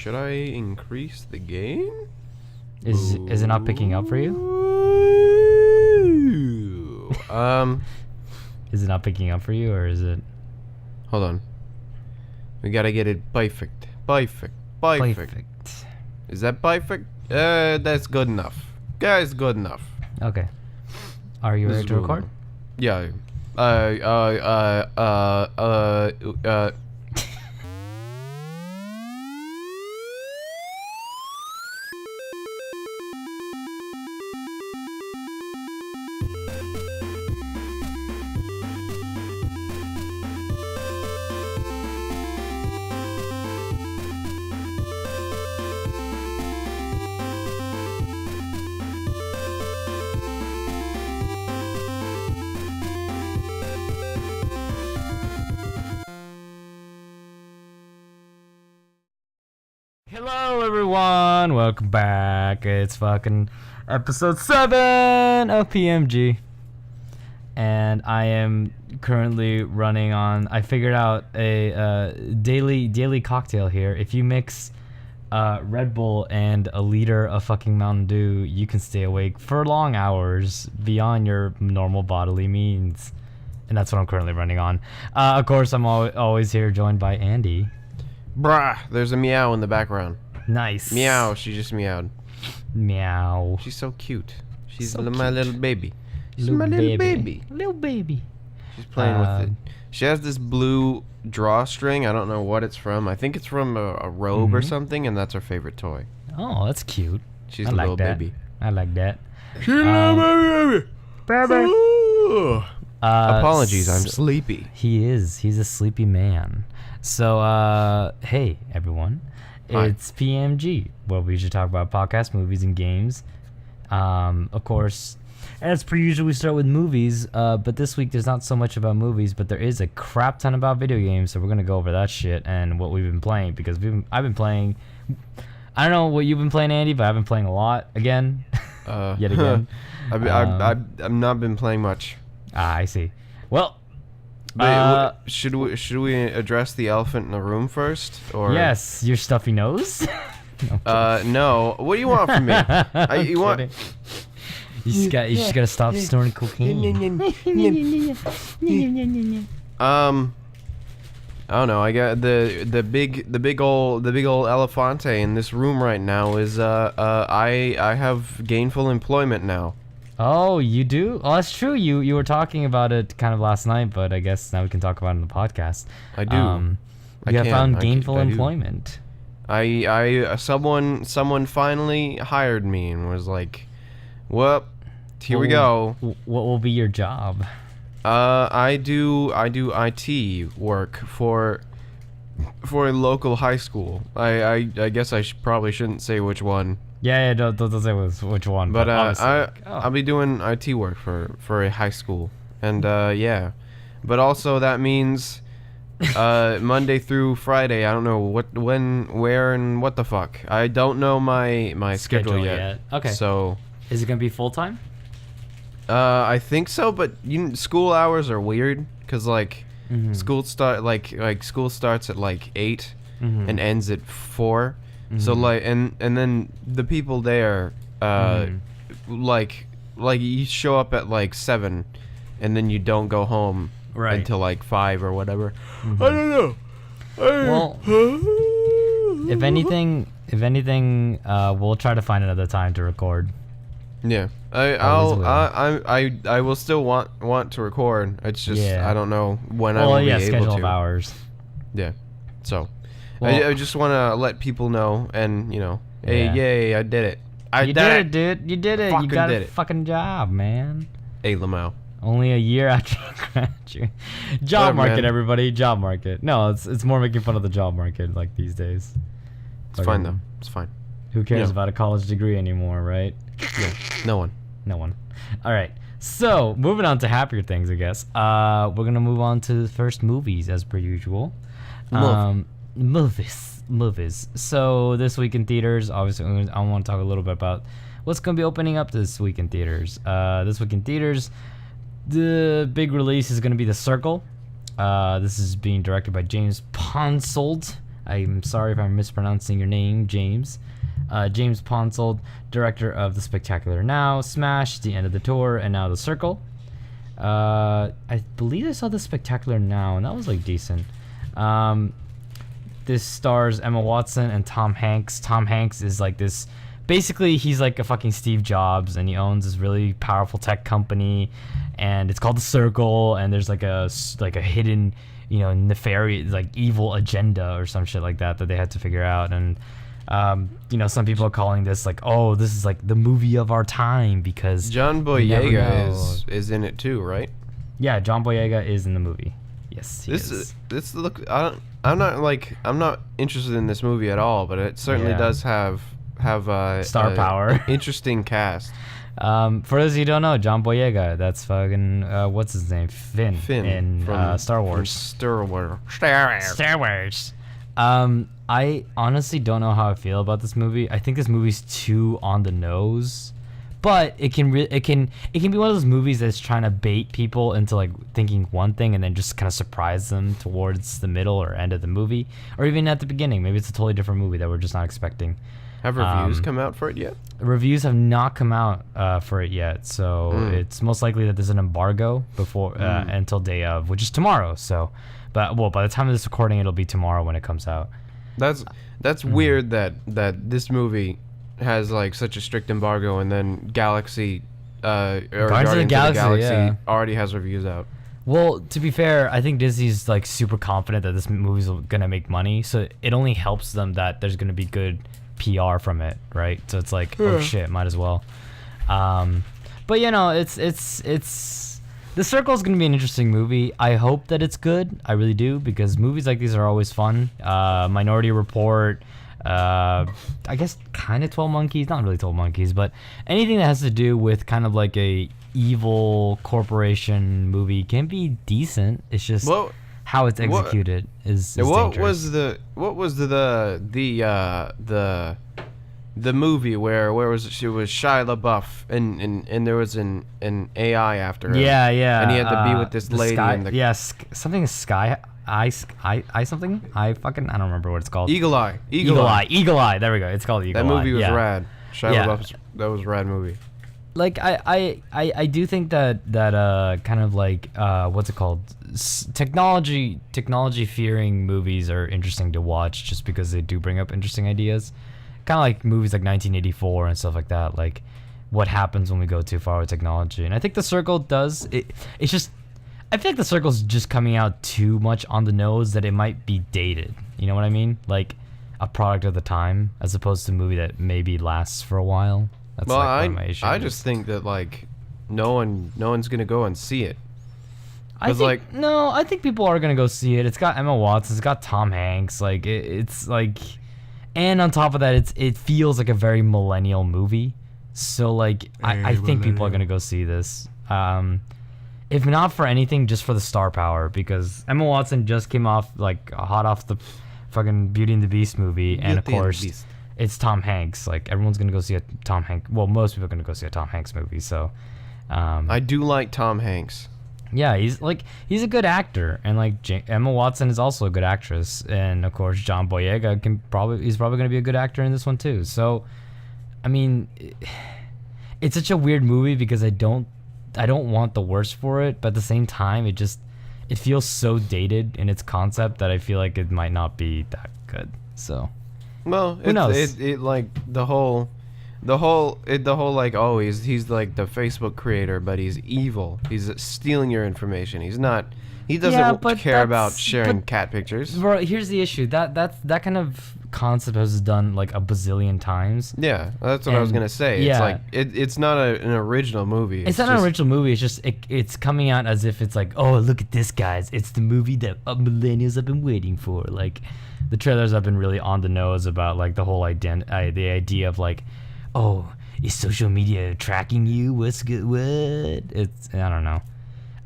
Should I increase the gain? Is it not picking up for you? Is it not picking up for you, or is it? Hold on. We gotta get it perfect. Perfect. Is that perfect? That's good enough. Guys, good enough. Okay. Are you ready to record? Yeah. Hello everyone, welcome back. It's fucking episode 7 of PMG. And I am currently running on, I figured out a daily cocktail here. If you mix Red Bull and a liter of fucking Mountain Dew, you can stay awake for long hours beyond your normal bodily means. And that's what I'm currently running on. Of course, I'm always here joined by Andy. Brah, there's a meow in the background. Nice. Meow, she just meowed. Meow. She's so cute. She's So my cute. little baby. She's Little my little baby. Little baby. She's playing with it. She has this blue drawstring. I don't know what it's from. I think it's from a robe or something, and that's her favorite toy. Oh, that's cute. She's I a like little that. baby. I like that. She's a little baby. Ooh. Apologies, I'm so- sleepy. He is. He's a sleepy man. So, hey, everyone. Hi. It's PMG, where we should talk about podcasts, movies, and games. Of course, as per usual, we start with movies, but this week there's not so much about movies, but there is a crap ton about video games, so we're going to go over that shit and what we've been playing, because I've been playing... I don't know what you've been playing, Andy, but I've been playing a lot again. Yet again. I've not been playing much. I see. Well... But should we address the elephant in the room first, or Yes, your stuffy nose. no? What do you want from me? You want? You just gotta stop snorting cocaine. I don't know. I got the big old elefante in this room right now is I have gainful employment now. Oh, you do? Oh, that's true. You were talking about it kind of last night, but I guess now we can talk about it in the podcast. I do. You have found gainful I do. employment. Someone finally hired me and was like, "Well, here we go." What will be your job? I do IT work for a local high school. I guess I probably shouldn't say which one. Yeah, don't say which one. But obviously, I'll be doing IT work for a high school, and yeah. But also that means Monday through Friday. I don't know when, where, and what the fuck. I don't know my schedule yet. Okay. So Is it gonna be full time? I think so, but school hours are weird because like school starts at like 8 and ends at 4. So like and then the people there like you show up at like 7 and then you don't go home until like 5 or whatever. I don't know. Well, if anything, we'll try to find another time to record. Yeah, I will still want to record. It's just I don't know when I will be able to. Schedule of hours. Yeah, so Well, I just want to let people know, and hey, yay, I did it. You did it, dude. You did it. You got did a it. fucking job, man. Hey, Lamau. Only a year after you graduate. Job Whatever, market, man. everybody. Job market. No, it's more making fun of the job market like these days. It's fine though. It's fine. Who cares Yeah. about a college degree anymore, right? Yeah, no one. No one. All right. So moving on to happier things, I guess. We're gonna move on to the first movies as per usual. Movies. So this week in theaters, obviously, I want to talk a little bit about what's gonna be opening up this week in theaters. This week in theaters, the big release is gonna be The Circle. This is being directed by James Ponsoldt. I'm sorry if I'm mispronouncing your name, James. James Ponsoldt, director of The Spectacular Now, Smash, The End of the Tour, and now The Circle. I believe I saw The Spectacular Now, and that was like decent. This stars Emma Watson and Tom Hanks. Tom Hanks is like this. Basically, he's like a fucking Steve Jobs, and he owns this really powerful tech company, and it's called The Circle. And there's like a hidden, nefarious, like evil agenda or some shit like that they had to figure out. And some people are calling this like, oh, this is like the movie of our time because John Boyega is in it too, right? Yeah, John Boyega is in the movie. Yes, he is. This look. I'm not interested in this movie at all, but it certainly does have star power. Interesting cast. For those who don't know, John Boyega, that's fucking what's his name? Finn in Star Wars. Star Wars. I honestly don't know how I feel about this movie. I think this movie's too on the nose, but it can be one of those movies that's trying to bait people into like thinking one thing and then just kind of surprise them towards the middle or end of the movie, or even at the beginning. Maybe it's a totally different movie that we're just not expecting. Have reviews come out for it yet? Reviews have not come out for it yet, so it's most likely that there's an embargo before until day of, which is tomorrow. So, by the time of this recording, it'll be tomorrow when it comes out. That's weird that this movie has like such a strict embargo, and then Galaxy or Guardians of the Galaxy already has reviews out. Well, to be fair, I think Disney's like super confident that this movie's gonna make money, so it only helps them that there's gonna be good PR from it, right? So it's like, oh shit, might as well. But it's The Circle is going to be an interesting movie. I hope that it's good. I really do, because movies like these are always fun. Minority Report, I guess kind of 12 Monkeys, not really 12 Monkeys, but anything that has to do with kind of like a evil corporation movie can be decent. It's just how it's executed is dangerous. What was the movie where it was Shia LaBeouf and there was an AI after him. Yeah. And he had to be with this lady sky, in the something Sky I something. I don't remember what it's called. Eagle Eye. There we go. It's called Eagle Eye. That movie was rad. Shia LaBeouf, that was a rad movie. Like I do think that kind of like what's it called, technology fearing movies are interesting to watch just because they do bring up interesting ideas, kind of like movies like 1984 and stuff like that, like what happens when we go too far with technology. And I think The Circle does it. It's just, I feel like The Circle's just coming out too much on the nose that it might be dated, you know what I mean, like a product of the time as opposed to a movie that maybe lasts for a while. That's well, like one of my issues. I just think that like no one's gonna go and see it. I think people are gonna go see it. It's got Emma Watson. It's got Tom Hanks. Like it's like, and on top of that, it feels like a very millennial movie. So like I think people are gonna go see this. If not for anything, just for the star power, because Emma Watson just came off like hot off the fucking Beauty and the Beast movie, and of course it's Tom Hanks. Like everyone's gonna go see a Tom Hanks. Well, most people are gonna go see a Tom Hanks movie. So I do like Tom Hanks. Yeah, he's a good actor, and like Emma Watson is also a good actress, and of course John Boyega he's probably gonna be a good actor in this one too. So, I mean, it's such a weird movie because I don't want the worst for it, but at the same time it feels so dated in its concept that I feel like it might not be that good. So, well, who knows? It like the whole like, oh, he's like the Facebook creator, but he's evil. He's stealing your information. He doesn't care about sharing cat pictures. Bro, here's the issue. That kind of concept was done like a bazillion times. Yeah, that's what I was gonna say. Yeah. It's like it's not an original movie. It's not an original movie. It's just it's coming out as if it's like, oh, look at this, guys. It's the movie that millennials have been waiting for. Like the trailers have been really on the nose about like the whole the idea of like, oh, is social media tracking you? What's good? What? I don't know.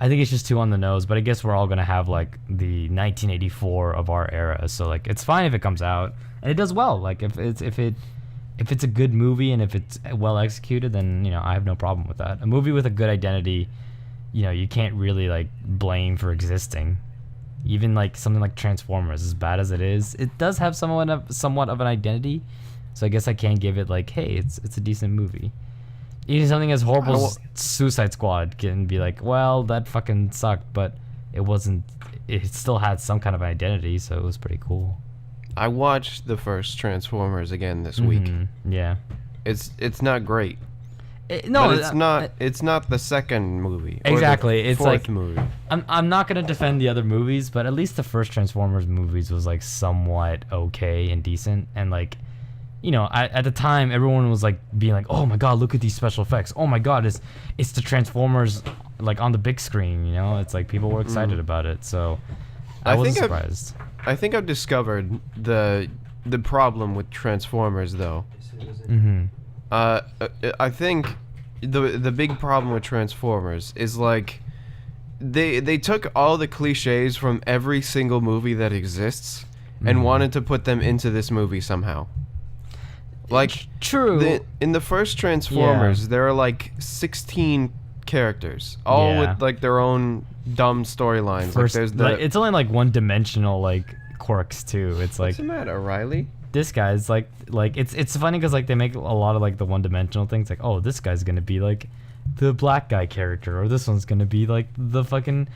I think it's just too on the nose, but I guess we're all gonna have like the 1984 of our era, so like it's fine if it comes out and it does well. Like if it's a good movie and if it's well executed, then I have no problem with that. A movie with a good identity, you can't really like blame for existing. Even like something like Transformers, as bad as it does have somewhat of an identity. So I guess I can give it like, hey, it's a decent movie. Even something as horrible as Suicide Squad can be like, well, that fucking sucked, but it wasn't. It still had some kind of identity, so it was pretty cool. I watched the first Transformers again this week. Yeah, it's not great. No, but it's not the second movie. Exactly, or the it's fourth like movie. I'm not gonna defend the other movies, but at least the first Transformers movies was like somewhat okay and decent, and like, you know, at the time everyone was like being like, oh my god, look at these special effects. Oh my god, it's the Transformers like on the big screen. You know, it's like people were excited about it. So I wasn't surprised. I think I've discovered the problem with Transformers though. I think the big problem with Transformers is like they took all the cliches from every single movie that exists and wanted to put them into this movie somehow. Like true. In the first Transformers, there are like 16 characters, all with like their own dumb storylines. Like there's it's only like one-dimensional like quirks too. It's like, what's the matter, Riley? This guy's like it's funny because like they make a lot of like the one-dimensional things. Like, oh, this guy's gonna be like the black guy character, or this one's gonna be like the fucking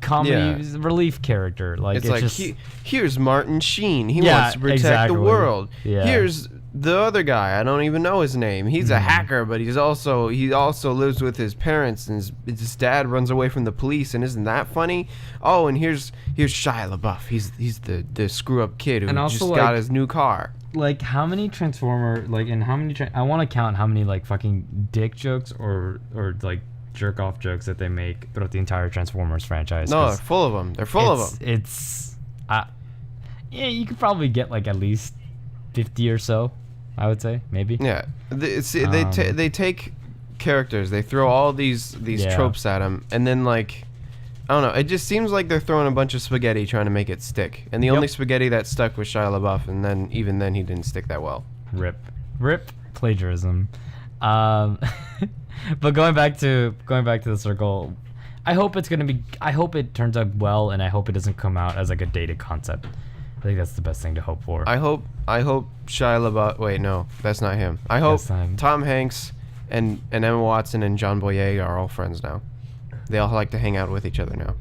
comedy relief character. Like it's like just, here's Martin Sheen. He wants to protect the world. Yeah. Here's the other guy. I don't even know his name. He's a hacker, but he also lives with his parents, and his dad runs away from the police. And isn't that funny? Oh, and here's Shia LaBeouf. He's the screw up kid who just got his new car. Like, how many Transformer, like, and how many I want to count how many like fucking dick jokes or like jerk off jokes that they make throughout the entire Transformers franchise. No, they're full of them. They're full of them. Yeah, you could probably get like at least 50 or so, I would say, maybe. Yeah, they take characters, they throw all these tropes at them, and then like, I don't know, it just seems like they're throwing a bunch of spaghetti trying to make it stick, and the only spaghetti that stuck was Shia LaBeouf, and then even then he didn't stick that well. Rip plagiarism. But going back to the circle, I hope it turns out well, and I hope it doesn't come out as like a dated concept. I think that's the best thing to hope for. I hope Shia LaBeouf. Wait, no, that's not him. I hope Tom Hanks and Emma Watson and John Boyega are all friends now. They all like to hang out with each other now.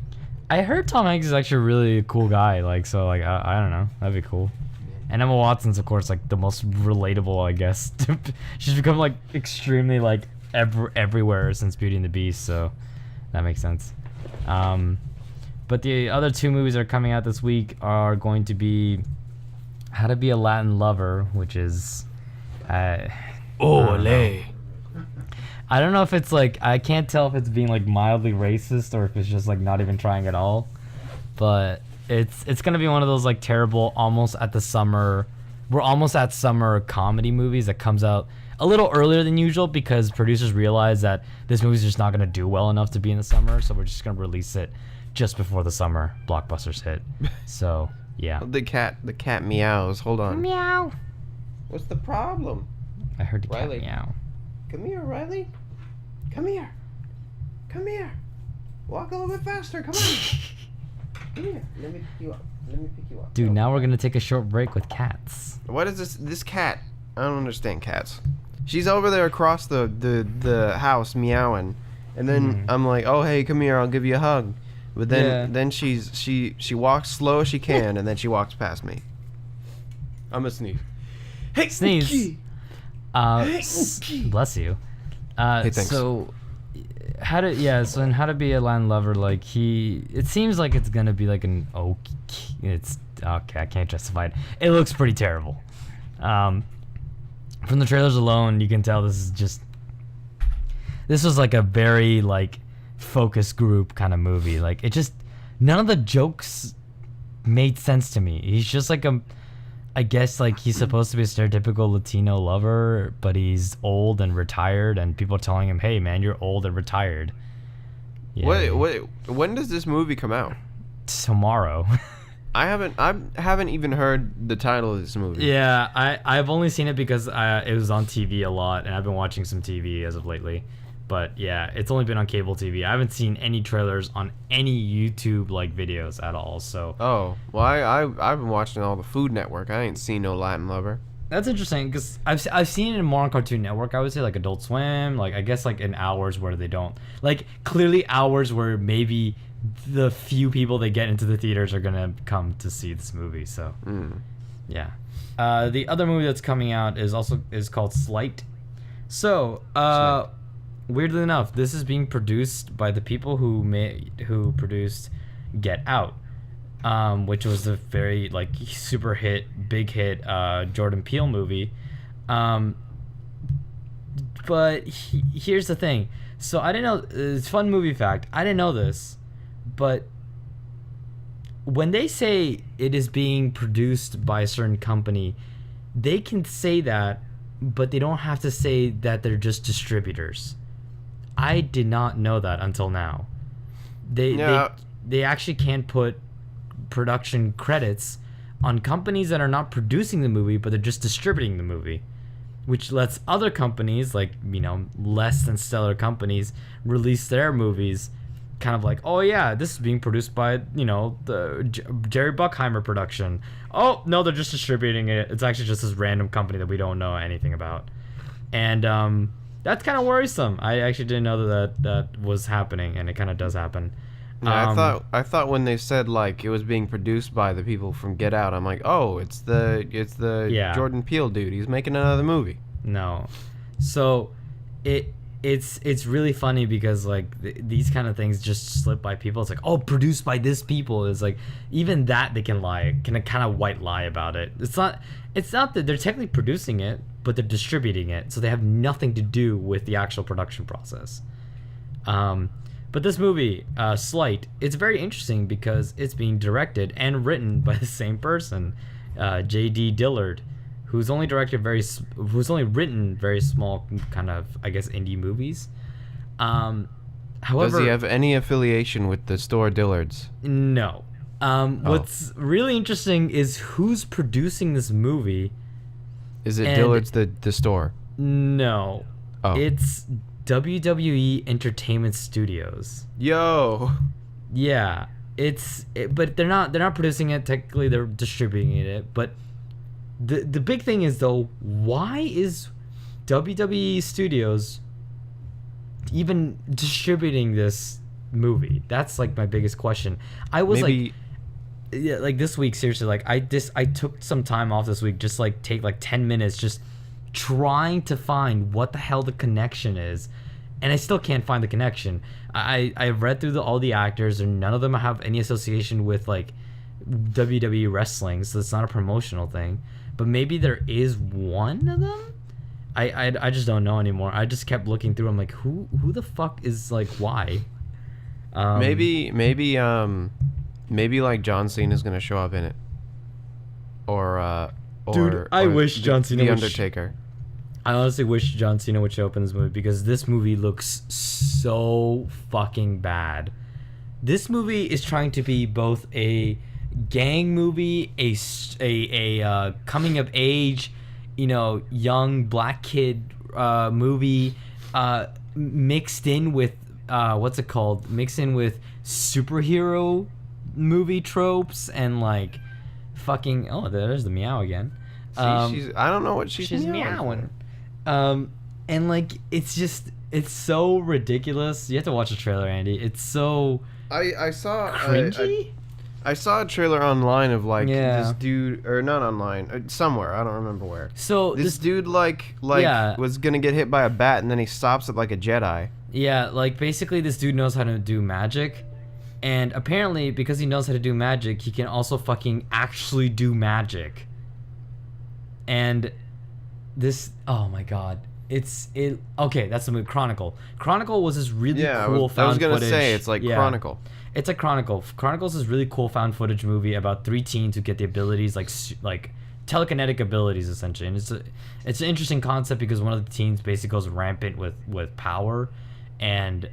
I heard Tom Hanks is actually a really cool guy. Like, so like I don't know, that'd be cool. And Emma Watson's of course like the most relatable, I guess. She's become like extremely like everywhere since Beauty and the Beast, so that makes sense. But the other two movies that are coming out this week are going to be How to Be a Latin Lover, which is Ole. I don't know if it's like, I can't tell if it's being like mildly racist or if it's just like not even trying at all. But it's gonna be one of those like terrible we're almost at summer comedy movies that comes out a little earlier than usual because producers realize that this movie's just not gonna do well enough to be in the summer, so we're just gonna release it just before the summer blockbusters hit. So yeah. The cat meows. Hold on. Meow. What's the problem? I heard the Riley. cat meow. Come here, Riley. Come here. Come here. Walk a little bit faster. Come on. Come here. Let me pick you up. Dude, now we're gonna take a short break with cats. What is this cat? I don't understand cats. She's over there across the house meowing, and then I'm like, oh hey, come here, I'll give you a hug. But then she walks slow as she can, and then she walks past me. I'm gonna sneeze. Hey, sneeze. Bless you. Hey, thanks. So in How to Be a Latin Lover, like it seems like it's gonna be like it's okay, I can't justify it. It looks pretty terrible. From the trailers alone, you can tell this was like a very like focus group kind of movie. Like none of the jokes made sense to me. He's just like I guess like he's supposed to be a stereotypical Latino lover, but he's old and retired, and people are telling him, "Hey, man, you're old and retired." Yeah. Wait. When does this movie come out? Tomorrow. I haven't even heard the title of this movie. Yeah, I've only seen it because it was on TV a lot, and I've been watching some TV as of lately. But yeah, it's only been on cable TV. I haven't seen any trailers on any YouTube like videos at all. So Oh, well, I've been watching all the Food Network. I ain't seen no Latin Lover. that's interesting because I've seen it more on Cartoon Network. I would say like Adult Swim, like I guess like in hours where they don't like clearly hours where maybe the few people that get into the theaters are gonna come to see this movie. So yeah, the other movie that's coming out is called Slight. So weirdly enough, this is being produced by the people who produced Get Out. Which was the very like super big hit Jordan Peele movie. But here's the thing. So I didn't know. It's fun movie fact. I didn't know this, but when they say it is being produced by a certain company, they can say that, but they don't have to say that they're just distributors. I did not know that until now. They actually can't put production credits on companies that are not producing the movie, but they're just distributing the movie, which lets other companies, like, you know, less than stellar companies, release their movies kind of like, oh yeah, this is being produced by, you know, the Jerry Bruckheimer production. Oh no, they're just distributing it. It's actually just this random company that we don't know anything about. And that's kind of worrisome. I actually didn't know that was happening, and it kind of does happen. Yeah, I thought when they said like it was being produced by the people from Get Out, I'm like, oh, it's the Jordan Peele dude. He's making another movie. No, so it's really funny because like these kind of things just slip by people. It's like, oh, produced by this people. It's like even that they can kind of white lie about it. It's not that they're technically producing it, but they're distributing it, so they have nothing to do with the actual production process. But this movie, Slight, it's very interesting because it's being directed and written by the same person, J.D. Dillard, who's only written very small kind of, I guess, indie movies. However, does he have any affiliation with the store Dillard's? No. What's really interesting is who's producing this movie. Is it Dillard's the store? No. Oh. It's WWE Entertainment Studios. Yo. Yeah, but they're not producing it technically. They're distributing it. But the big thing is though, why is WWE Studios even distributing this movie? That's like my biggest question. I was like this week, seriously, like I took some time off this week, just like take like 10 minutes just trying to find what the hell the connection is, and I still can't find the connection. I've read through all the actors, and none of them have any association with like WWE wrestling, so it's not a promotional thing. But maybe there is one of them. I just don't know anymore. I just kept looking through. I'm like, who the fuck is like why? Maybe like John Cena's gonna show up in it, or dude, I wish John Cena The Undertaker. I honestly wish John Cena would show up in this movie because this movie looks so fucking bad. This movie is trying to be both a gang movie, a coming of age, you know, young black kid movie, mixed in with mixed in with superhero movie tropes and like fucking, oh, there's the meow again. She's I don't know what she's meowing. And like it's so ridiculous. You have to watch the trailer, Andy. It's so I saw cringy. I saw a trailer online of like this dude, or not online, somewhere, I don't remember where. So this dude like was gonna get hit by a bat, and then he stops it like a Jedi. Yeah, like basically this dude knows how to do magic, and apparently because he knows how to do magic, he can also fucking actually do magic. And this, oh my god, okay, that's the movie Chronicle. Chronicle was this really cool found footage. I was gonna say it's like Chronicle. It's a Chronicle. Chronicle's this really cool found footage movie about 3 teens who get the abilities like telekinetic abilities essentially, and it's an interesting concept because one of the teens basically goes rampant with power, and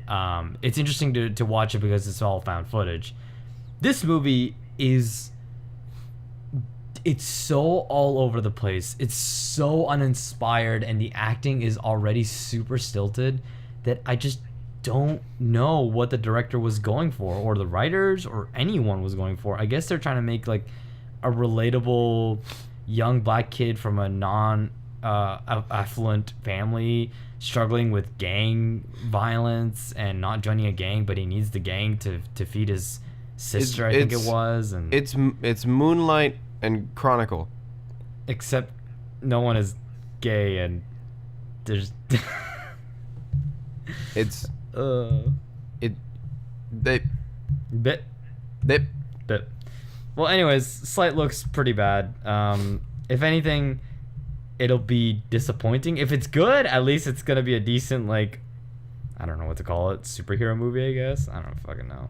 it's interesting to watch it because it's all found footage. This movie it's so all over the place. It's so uninspired, and the acting is already super stilted that I just don't know what the director was going for, or the writers, or anyone was going for. I guess they're trying to make like a relatable young black kid from a affluent family struggling with gang violence and not joining a gang, but he needs the gang to feed his sister. I think it was, and it's Moonlight and Chronicle, except no one is gay, and there's it's bit. Well, anyways, Slight looks pretty bad. If anything, it'll be disappointing. If it's good, at least it's gonna be a decent, like, I don't know what to call it, superhero movie, I guess. I don't fucking know.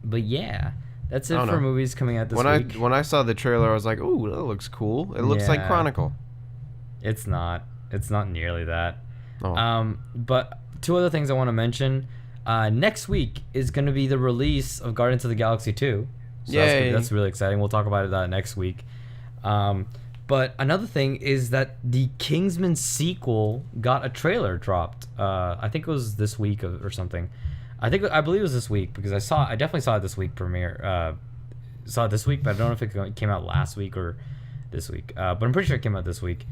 But yeah, that's it for movies coming out this week. When I saw the trailer, I was like, "Ooh, that looks cool. It looks like Chronicle." It's not. It's not nearly that. Oh. But two other things I want to mention. Next week is going to be the release of Guardians of the Galaxy 2. So that's really exciting. We'll talk about it next week. But another thing is that the Kingsman sequel got a trailer dropped. I think it was this week or something. I believe it was this week, because I definitely saw it this week premiere. Saw it this week, but I don't know if it came out last week or this week. But I'm pretty sure it came out this week.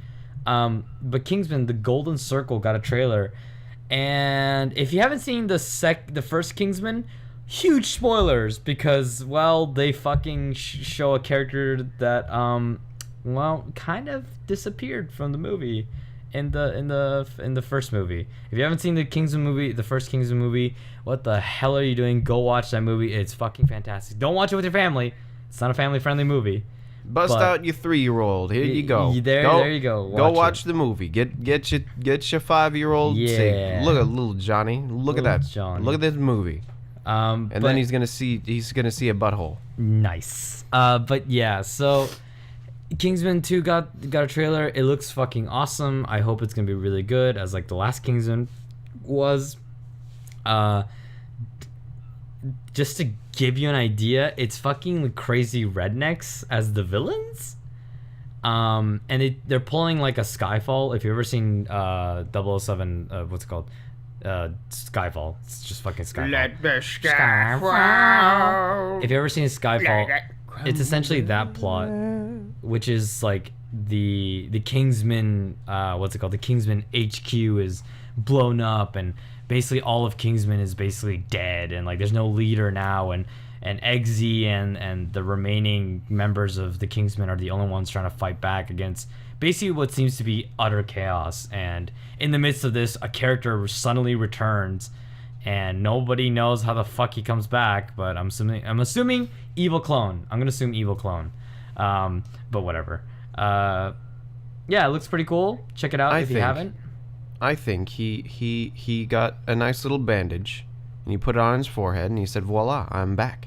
But Kingsman: The Golden Circle got a trailer, and if you haven't seen the first Kingsman, huge spoilers, because they fucking show a character that kind of disappeared from the movie in the first movie. If you haven't seen the Kingsman movie, the first Kingsman movie, what the hell are you doing? Go watch that movie. It's fucking fantastic. Don't watch it with your family. It's not a family-friendly movie. Bust out your 3-year-old. Here you go. There you go. Go watch the movie. Get your 5-year-old. Yeah. Look at little Johnny. Look at that. Johnny. Look at this movie. And then he's gonna see a butthole. Nice. But yeah. So Kingsman 2 got a trailer. It looks fucking awesome. I hope it's gonna be really good, as like the last Kingsman was. Just to give you an idea, it's fucking crazy rednecks as the villains. And they're pulling like a Skyfall. If you've ever seen 007, what's it called? Skyfall. It's just fucking Skyfall. Let the sky fall. If you've ever seen Skyfall, it's essentially that plot, which is like the Kingsman, what's it called? The Kingsman HQ is blown up, and basically all of Kingsman is basically dead, and like there's no leader now, and Eggsy and the remaining members of the Kingsmen are the only ones trying to fight back against basically what seems to be utter chaos. And in the midst of this, a character suddenly returns, and nobody knows how the fuck he comes back, but I'm assuming evil clone. I'm gonna assume evil clone. But whatever. Yeah, it looks pretty cool. Check it out if you haven't. I think he got a nice little bandage, and he put it on his forehead, and he said, "Voila, I'm back.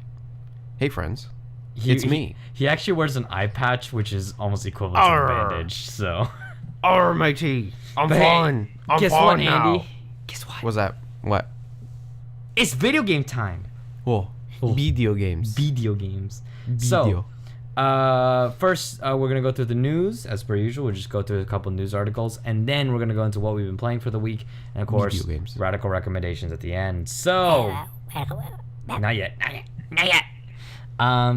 Hey, friends, it's me." He actually wears an eye patch, which is almost equivalent to a bandage. So, matey, I'm fine. Guess fine what, now. Andy? Guess what? What's that? What? It's video game time. Whoa. Video games. Video games. Video. So, first, we're going to go through the news. As per usual, we'll just go through a couple news articles, and then we're going to go into what we've been playing for the week, and of course, radical recommendations at the end. So, not yet.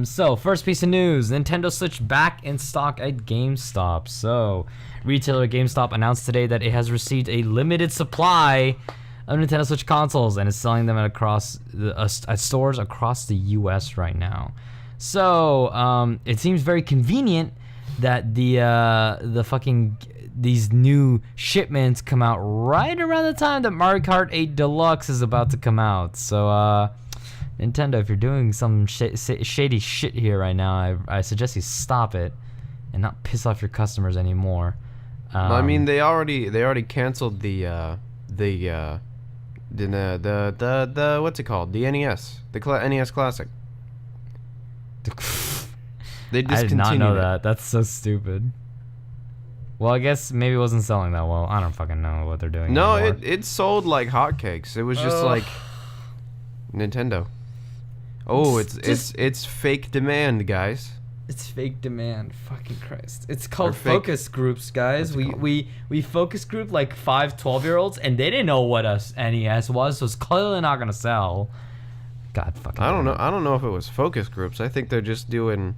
So, first piece of news, Nintendo Switch back in stock at GameStop. So, retailer GameStop announced today that it has received a limited supply of Nintendo Switch consoles, and is selling them at stores across the U.S. right now. So, it seems very convenient that these new shipments come out right around the time that Mario Kart 8 Deluxe is about to come out. So, Nintendo, if you're doing some shady shit here right now, I suggest you stop it and not piss off your customers anymore. I mean, they already canceled the what's it called? The NES, NES Classic. They discontinued I did not know that. That's so stupid. Well, I guess maybe it wasn't selling that well. I don't fucking know what they're doing. No, anymore. it sold like hotcakes. It was just like Nintendo. Oh, it's fake demand, guys. It's fake demand. Fucking Christ. It's called fake- focus groups, guys. We focus group like 5 12-year-olds, and they didn't know what a NES was, so it's clearly not gonna sell. God fucking. I don't know. I don't know if it was focus groups. I think they're just doing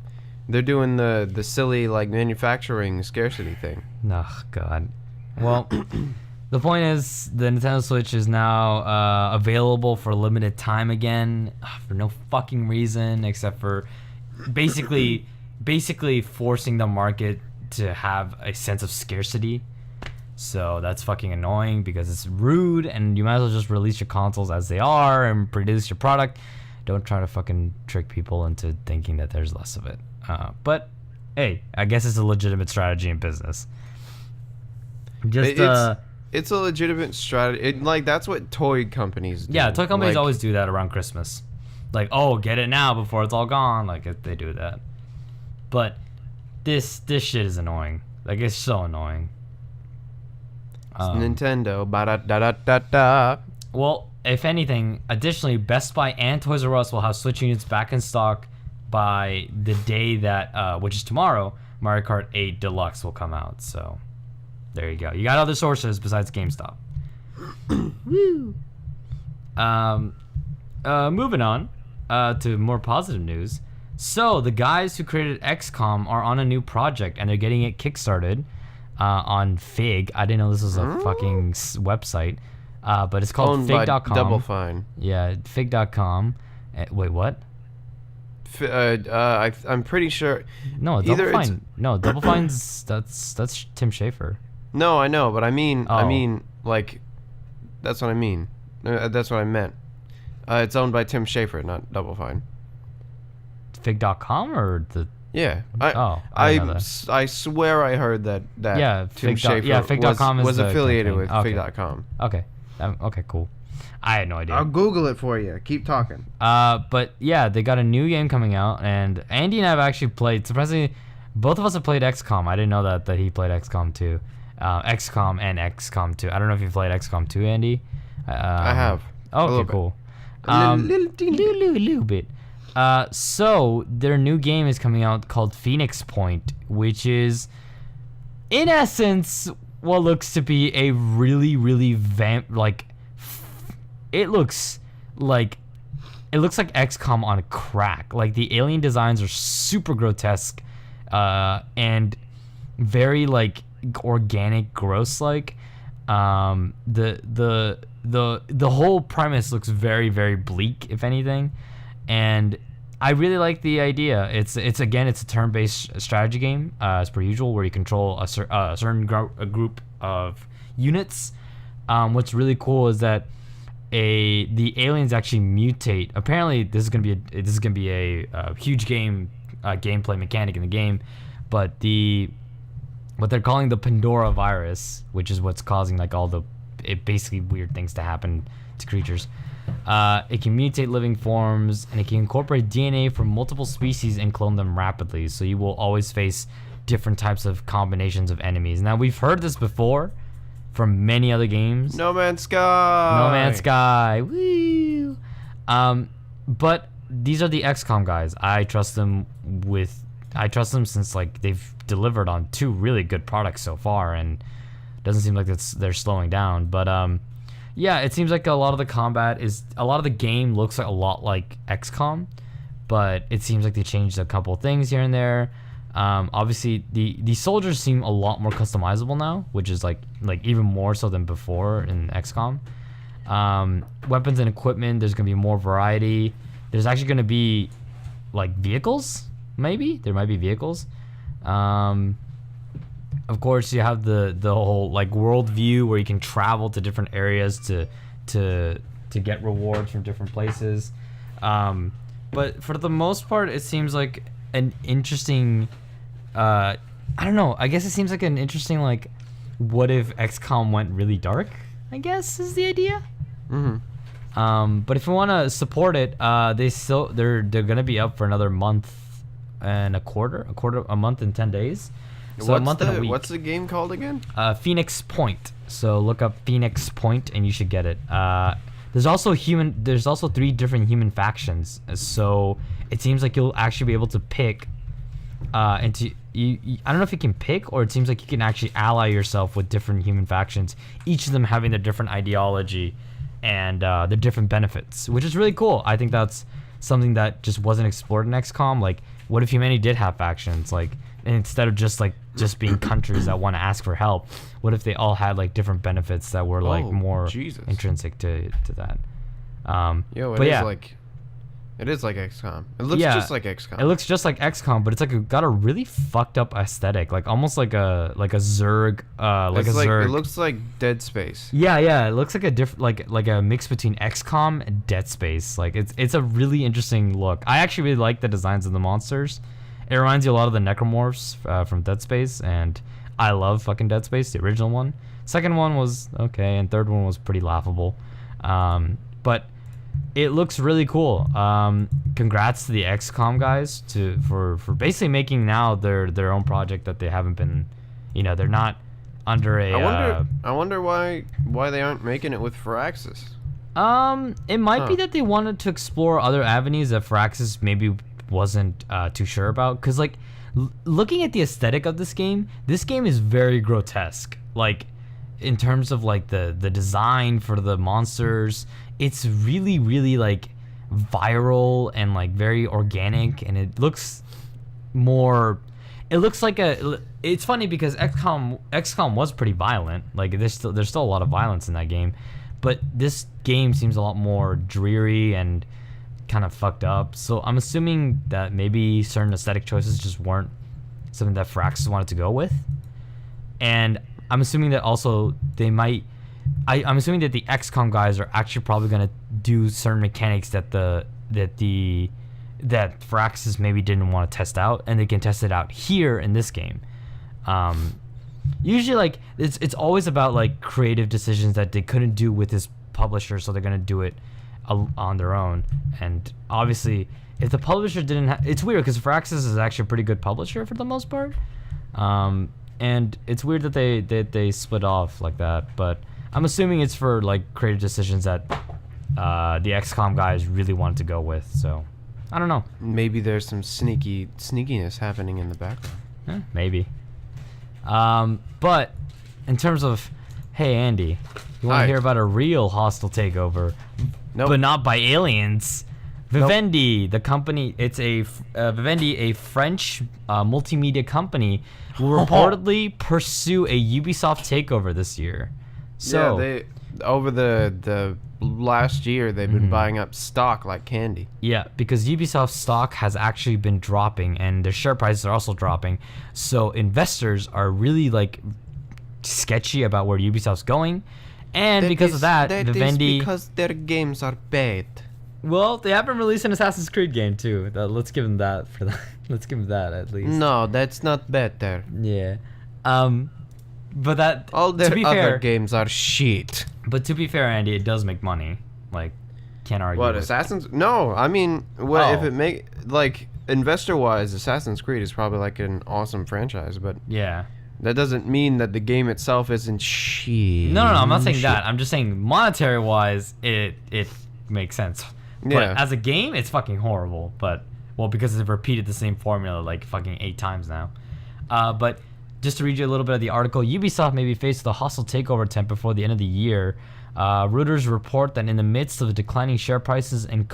the silly like manufacturing scarcity thing. Oh God. Well, the point is the Nintendo Switch is now available for a limited time again, for no fucking reason except for basically forcing the market to have a sense of scarcity. So that's fucking annoying because it's rude, and you might as well just release your consoles as they are and produce your product. Don't try to fucking trick people into thinking that there's less of it. But hey, I guess it's a legitimate strategy in business. It's a legitimate strategy. Like that's what toy companies do. Yeah, toy companies like, always do that around Christmas. Like, oh, get it now before it's all gone. Like they do that. But this shit is annoying. Like it's so annoying. It's Nintendo. Ba-da-da-da-da-da. Well, if anything, additionally, Best Buy and Toys R Us will have Switch units back in stock by the day that, which is tomorrow, Mario Kart 8 Deluxe will come out. So, there you go. You got other sources besides GameStop. Woo. Moving on to more positive news. So, the guys who created XCOM are on a new project, and they're getting it kickstarted on Fig. I didn't know this was a fucking website. But it's called Owned Fig.com. by Double Fine. Yeah, Fig.com. Wait, what? I'm pretty sure. No, Double Fine. No, Double Fine's that's Tim Schafer. No, I know, but I mean, Oh. like, that's what I mean. That's what I meant. It's owned by Tim Schafer, not Double Fine. Fig.com or the. Yeah. I didn't know that. I swear I heard that Yeah, Tim Fig. Schafer Yeah, Fig.com was is the affiliated company. with Okay. Fig.com. Okay. Okay, cool. I had no idea. I'll Google it for you. Keep talking. But yeah, they got a new game coming out, and Andy and I have actually played. Surprisingly, both of us have played XCOM. I didn't know that he played XCOM 2. XCOM and XCOM 2. I don't know if you played XCOM 2, Andy. I have. Okay, cool. Little bit. So their new game is coming out called Phoenix Point, which is, in essence, what looks to be a really, really it looks like XCOM on crack. Like the alien designs are super grotesque, and very like organic, gross. Like, the whole premise looks very, very bleak, if anything, and I really like the idea. It's a turn-based strategy game, as per usual, where you control a certain group of units. What's really cool is that the aliens actually mutate. Apparently, this is gonna be a huge gameplay mechanic in the game, but what they're calling the Pandora virus, which is what's causing like all the basically weird things to happen to creatures. It can mutate living forms, and it can incorporate DNA from multiple species and clone them rapidly. So you will always face different types of combinations of enemies. Now, we've heard this before from many other games. No Man's Sky. No Man's Sky. Woo! But these are the XCOM guys. I trust them since like they've delivered on 2 really good products so far, and doesn't seem like they're slowing down. But yeah, it seems like a lot of the game looks like a lot like XCOM, but it seems like they changed a couple things here and there. Obviously, the soldiers seem a lot more customizable now, which is like even more so than before in XCOM. Weapons and equipment, there's gonna be more variety. There's actually gonna be like vehicles. Maybe there might be vehicles. Of course, you have the whole like world view where you can travel to different areas to get rewards from different places. But for the most part, it seems like an interesting. I don't know. I guess it seems like an interesting like, what if XCOM went really dark? I guess is the idea. Mm-hmm. But if you want to support it, they're gonna be up for another month and a month and 10 days. So a month and a week. What's the game called again? Phoenix Point. So look up Phoenix Point and you should get it. There's also 3 different human factions. So it seems like you'll actually be able to pick into you. I don't know if you can pick, or it seems like you can actually ally yourself with different human factions, each of them having their different ideology and their different benefits, which is really cool. I think that's something that just wasn't explored in XCOM. Like, what if humanity did have factions? Like, and instead of just being countries that want to ask for help, what if they all had like different benefits that were like more intrinsic to that? It is like XCOM. It looks just like XCOM. It looks just like XCOM, but it's like got a really fucked up aesthetic, like almost like a Zerg, Zerg. It looks like Dead Space. Yeah. It looks like a different, like a mix between XCOM and Dead Space. Like it's a really interesting look. I actually really like the designs of the monsters. It reminds you a lot of the Necromorphs from Dead Space, and I love fucking Dead Space, the original one. Second one was okay, and third one was pretty laughable. But it looks really cool. Congrats to the XCOM guys for basically making now their own project that they haven't been, they're not under a. I wonder why they aren't making it with Firaxis. It might be that they wanted to explore other avenues that Firaxis maybe wasn't too sure about, because like looking at the aesthetic of this game is very grotesque. Like in terms of like the design for the monsters, it's really like viral and like very organic, and it looks like it's funny because XCOM was pretty violent. Like there's still a lot of violence in that game, but this game seems a lot more dreary and kind of fucked up. So I'm assuming that maybe certain aesthetic choices just weren't something that Firaxis wanted to go with, and I'm assuming that also they might. I'm assuming that the XCOM guys are actually probably gonna do certain mechanics that Firaxis maybe didn't want to test out, and they can test it out here in this game. Usually, like it's always about like creative decisions that they couldn't do with this publisher, so they're gonna do it on their own. And obviously, if the publisher didn't, it's weird because Firaxis is actually a pretty good publisher for the most part. And it's weird that they split off like that, but I'm assuming it's for like creative decisions that the XCOM guys really wanted to go with. So I don't know. Maybe there's some sneakiness happening in the background. Maybe. But in terms of, hey Andy, you want to hear about a real hostile takeover? Nope. But not by aliens. Vivendi, the company, it's Vivendi, a French multimedia company, will reportedly pursue a Ubisoft takeover this year. So yeah, over the last year they've been buying up stock like candy. Yeah, because Ubisoft stock has actually been dropping, and their share prices are also dropping. So investors are really like sketchy about where Ubisoft's going, and because of that Vivendi, is because their games are bad. Well, they haven't released an Assassin's Creed game too. Let's give them that for that. Let's give them that at least. No, that's not better. Yeah. But that all their other fair, games are shit. But to be fair, Andy, it does make money. Like, can't argue. What, Assassin's? No, I mean, if it make like investor-wise, Assassin's Creed is probably like an awesome franchise, but yeah, that doesn't mean that the game itself isn't shit. No, I'm not saying that. I'm just saying monetary-wise, it makes sense. But as a game, it's fucking horrible. But because they've repeated the same formula like fucking 8 times now. But just to read you a little bit of the article, Ubisoft may be faced with a hostile takeover attempt before the end of the year. Reuters report that in the midst of declining share prices and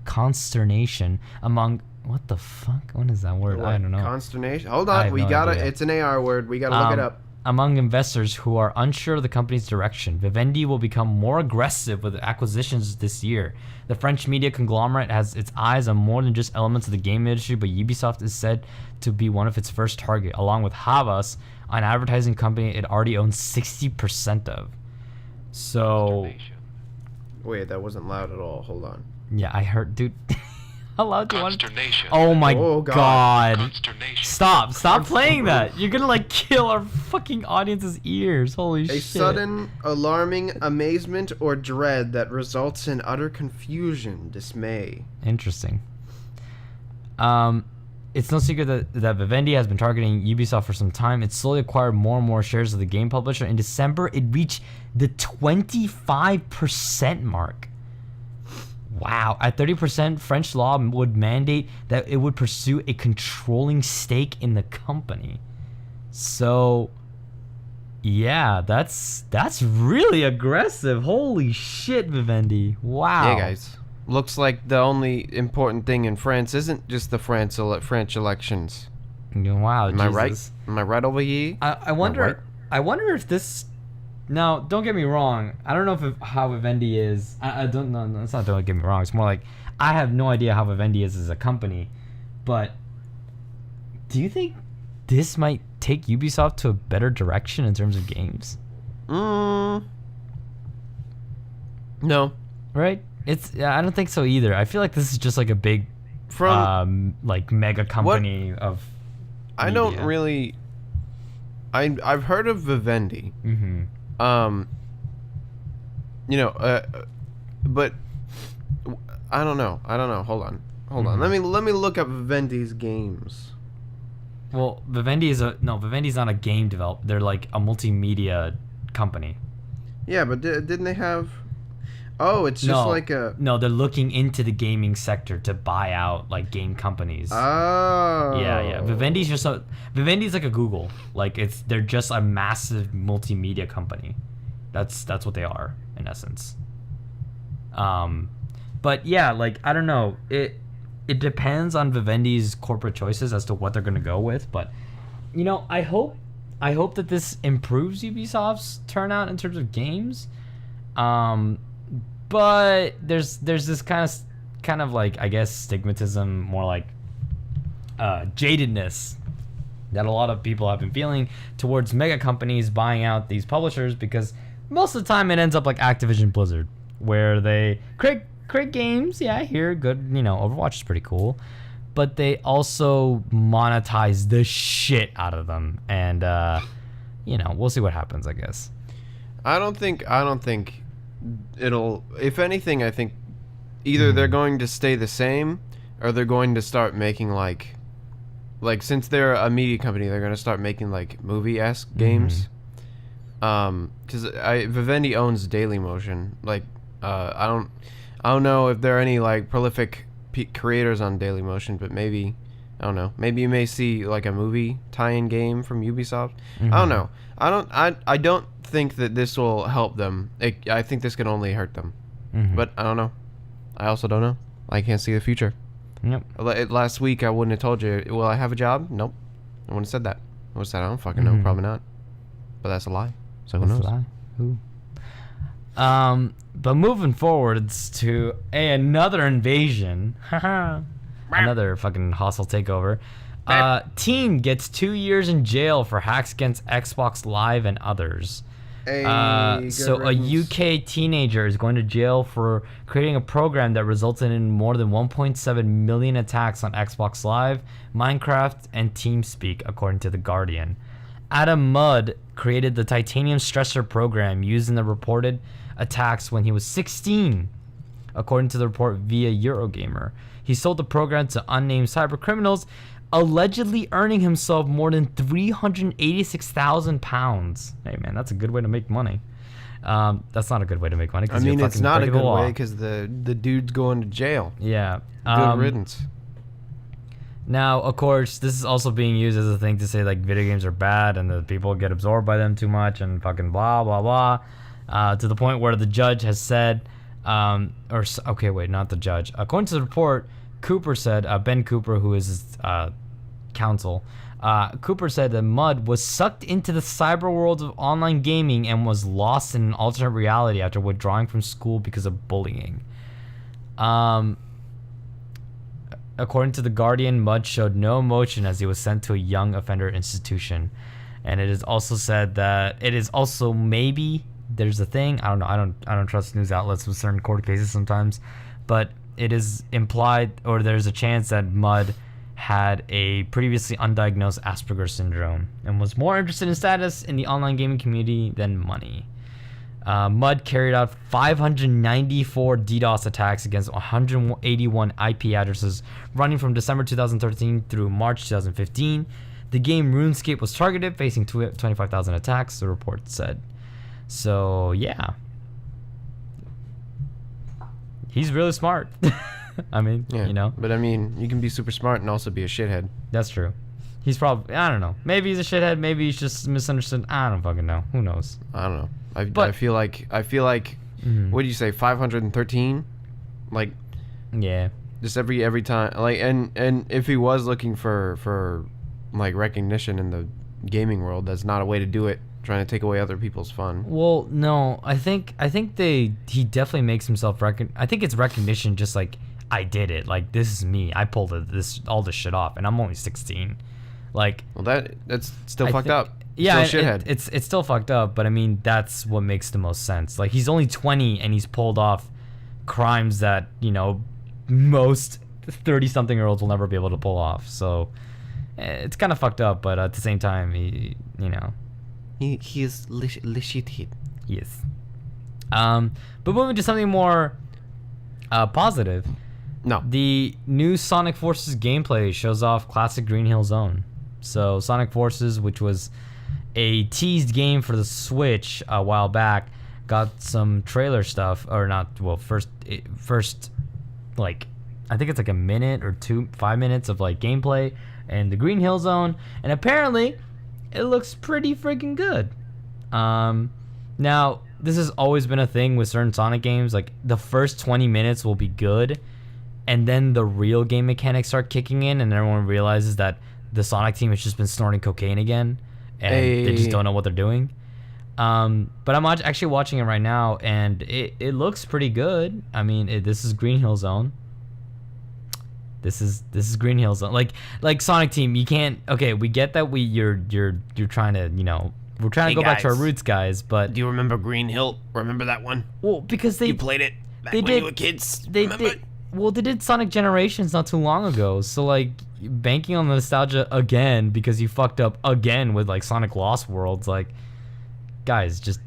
consternation among what the fuck? What is that word? I don't know. Consternation. Hold on, we gotta. It's an AR word. We gotta look it up. Among investors who are unsure of the company's direction, Vivendi will become more aggressive with acquisitions this year. The French media conglomerate has its eyes on more than just elements of the game industry, but Ubisoft is said to be one of its first target, along with Havas, an advertising company it already owns 60% of. So... Wait, that wasn't loud at all. Hold on. Yeah, I heard... Dude... How loud do you want? Oh my god. Stop playing that. You're gonna like kill our fucking audience's ears. Holy shit. A sudden, alarming amazement or dread that results in utter confusion, dismay. Interesting. It's no secret that Vivendi has been targeting Ubisoft for some time. It slowly acquired more and more shares of the game publisher. In December, it reached the 25% mark. Wow. At 30%, French law would mandate that it would pursue a controlling stake in the company. So, yeah, that's really aggressive. Holy shit, Vivendi. Wow. Yeah, guys. Looks like the only important thing in France isn't just the French elections. Wow, Am I right? Am I right over here? I wonder if this. Now, don't get me wrong. I don't know how Vivendi is. I don't know. No, it's not don't get me wrong. It's more like I have no idea how Vivendi is as a company. But do you think this might take Ubisoft to a better direction in terms of games? No. Right? I don't think so either. I feel like this is just like a big like mega company of I media. don't really I've heard of Vivendi. Mm-hmm. But I don't know. Hold on. Let me look up Vivendi's games. Well, Vivendi's not a game developer. They're like a multimedia company. Yeah, but didn't they have? Oh, it's just like a. No, they're looking into the gaming sector to buy out like game companies. Oh. Yeah. Vivendi's like a Google. Like they're just a massive multimedia company. That's what they are in essence. But yeah, like I don't know. It depends on Vivendi's corporate choices as to what they're gonna go with. But I hope that this improves Ubisoft's turnout in terms of games. But there's this kind of like I guess stigmatism, more like jadedness that a lot of people have been feeling towards mega companies buying out these publishers, because most of the time it ends up like Activision Blizzard, where they create games. Yeah, I hear good. Overwatch is pretty cool, but they also monetize the shit out of them, and we'll see what happens, I guess. I don't think it'll. If anything, I think either they're going to stay the same, or they're going to start making like since they're a media company, they're going to start making like movie-esque games. Because Vivendi owns Dailymotion. Like, I don't know if there are any like prolific creators on Dailymotion, but maybe, I don't know. Maybe you may see like a movie tie-in game from Ubisoft. I don't know. I don't think that this will help them. I think this can only hurt them. But I don't know. I also don't know. I can't see the future. Yep. Last week I wouldn't have told you. Will I have a job? Nope. I wouldn't have said that. I would have said I don't fucking know. Probably not. But that's a lie. So who knows? Who? But moving forwards to another invasion. Another fucking hostile takeover. Teen gets 2 years in jail for hacks against Xbox Live and others. So a UK teenager is going to jail for creating a program that resulted in more than 1.7 million attacks on Xbox Live, Minecraft, and TeamSpeak, according to The Guardian. Adam Mudd created the Titanium Stressor program used in the reported attacks when he was 16, according to the report via Eurogamer. He sold the program to unnamed cybercriminals, allegedly earning himself more than £386,000. Hey man, that's a good way to make money. That's not a good way to make money. I mean, it's not a good way because the dude's going to jail. Yeah. Good riddance. Now, of course, this is also being used as a thing to say like video games are bad and that people get absorbed by them too much and fucking blah blah blah, to the point where the judge has said, not the judge. According to the report, Cooper said, Ben Cooper, who is his counsel, Cooper said that Mudd was sucked into the cyber world of online gaming and was lost in an alternate reality after withdrawing from school because of bullying. According to The Guardian, Mudd showed no emotion as he was sent to a young offender institution. And it is also said that it is also maybe there's a thing, I don't know, I don't trust news outlets with certain court cases sometimes, but it is implied, or there's a chance that Mudd had a previously undiagnosed Asperger's syndrome and was more interested in status in the online gaming community than money. Mudd carried out 594 DDoS attacks against 181 IP addresses running from December 2013 through March 2015. The game RuneScape was targeted, facing 25,000 attacks, the report said. So, yeah. he's really smart. I mean, Yeah. you know. But I mean, you can be super smart and also be a shithead. That's true. He's probably, I don't know. Maybe he's a shithead. Maybe he's just misunderstood. I don't fucking know. Who knows? I don't know. I feel like what do you say, 513? Like, yeah. just every time, like, and if he was looking for like recognition in the gaming world, that's not a way to do it. Trying to take away other people's fun. Well, no, I think he definitely makes himself I think it's recognition, just like, I did it. Like, this is me. I pulled all this shit off, and I'm only 16. Like, Well, that's still fucked up. Yeah, Still shithead. it's still fucked up, but I mean, that's what makes the most sense. Like, he's only 20 and he's pulled off crimes that, you know, most 30-something-year-olds will never be able to pull off. So it's kind of fucked up, but at the same time, he, you know, He is shithead. yes. But moving to something more positive. No. The new Sonic Forces gameplay shows off classic Green Hill Zone. So Sonic Forces, which was a teased game for the Switch a while back, got some trailer stuff, or not, well, first like, I think it's like a minute or 5 minutes of like gameplay and the Green Hill Zone, and apparently it looks pretty freaking good. Now, this has always been a thing with certain Sonic games. Like, the first 20 minutes will be good, and then the real game mechanics start kicking in, and everyone realizes that the Sonic team has just been snorting cocaine again, and they just don't know what they're doing. But I'm actually watching it right now, and it looks pretty good. I mean, this is Green Hill Zone. This is Green Hill Zone. Like Sonic Team, you can't. Okay, we get that you're trying to, you know, we're trying to go back to our roots, guys. But Do you remember Green Hill? Remember that one? well, because You played it back when you were kids. Remember? They did Sonic Generations not too long ago. So, like, banking on the nostalgia again because you fucked up again with like Sonic Lost Worlds. Like, guys, just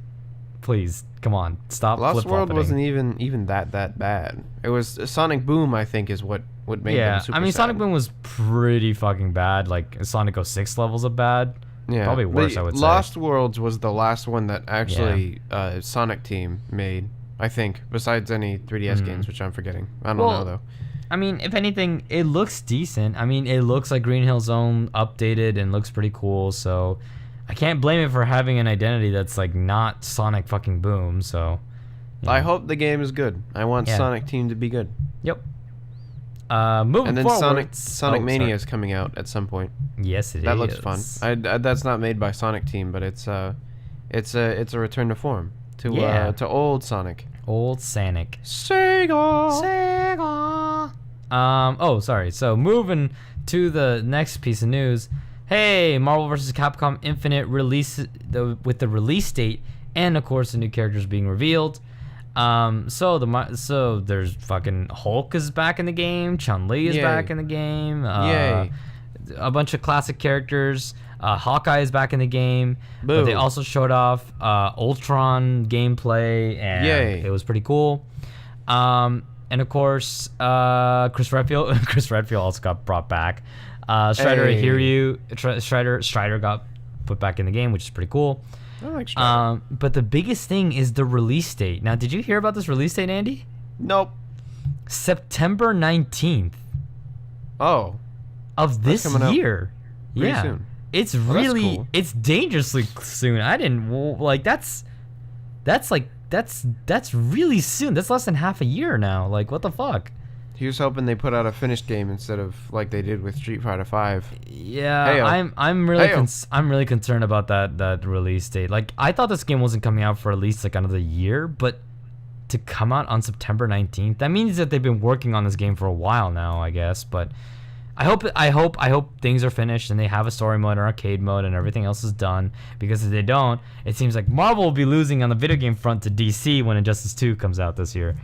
please, come on, stop. Lost World flip-flopping. wasn't even that bad. It was Sonic Boom, I think, is what made them super I mean, sad. Sonic Boom was pretty fucking bad. Like, Sonic 06 levels of bad. Yeah, Probably worse, but I would say. Lost Worlds was the last one that actually Sonic Team made, I think, besides any 3DS games, which I'm forgetting. I don't know, though. I mean, if anything, it looks decent. I mean, it looks like Green Hill Zone updated and looks pretty cool, so I can't blame it for having an identity that's, like, not Sonic fucking Boom, so... yeah. I hope the game is good. I want Sonic Team to be good. Yep. Moving And then forward... Sonic Mania is coming out at some point. Yes, it is. That looks fun. That's not made by Sonic Team, but it's a return to form to old Sonic. Old Sonic. Sega. Oh, sorry. So, moving to the next piece of news. Hey, Marvel vs. Capcom Infinite release with the release date and, of course, the new characters being revealed. So there's fucking Hulk is back in the game. Chun-Li is back in the game. Yay. A bunch of classic characters. Hawkeye is back in the game. But they also showed off Ultron gameplay, and it was pretty cool. And of course, Chris Redfield also got brought back. Strider got put back in the game, which is pretty cool. I like Strider. But the biggest thing is the release date. Now, did you hear about this release date, Andy? Nope. September 19th. Oh. Of this year. Pretty soon. It's really, cool. it's dangerously soon. I didn't, like, that's really soon. That's less than half a year now. Like, what the fuck? He was hoping they put out a finished game instead of like they did with Street Fighter V. Yeah, Heyo. I'm really concerned about that release date. Like, I thought this game wasn't coming out for at least like another year, but to come out on September 19th, that means that they've been working on this game for a while now, I guess. But I hope things are finished and they have a story mode, an arcade mode, and everything else is done. Because if they don't, it seems like Marvel will be losing on the video game front to DC when Injustice 2 comes out this year.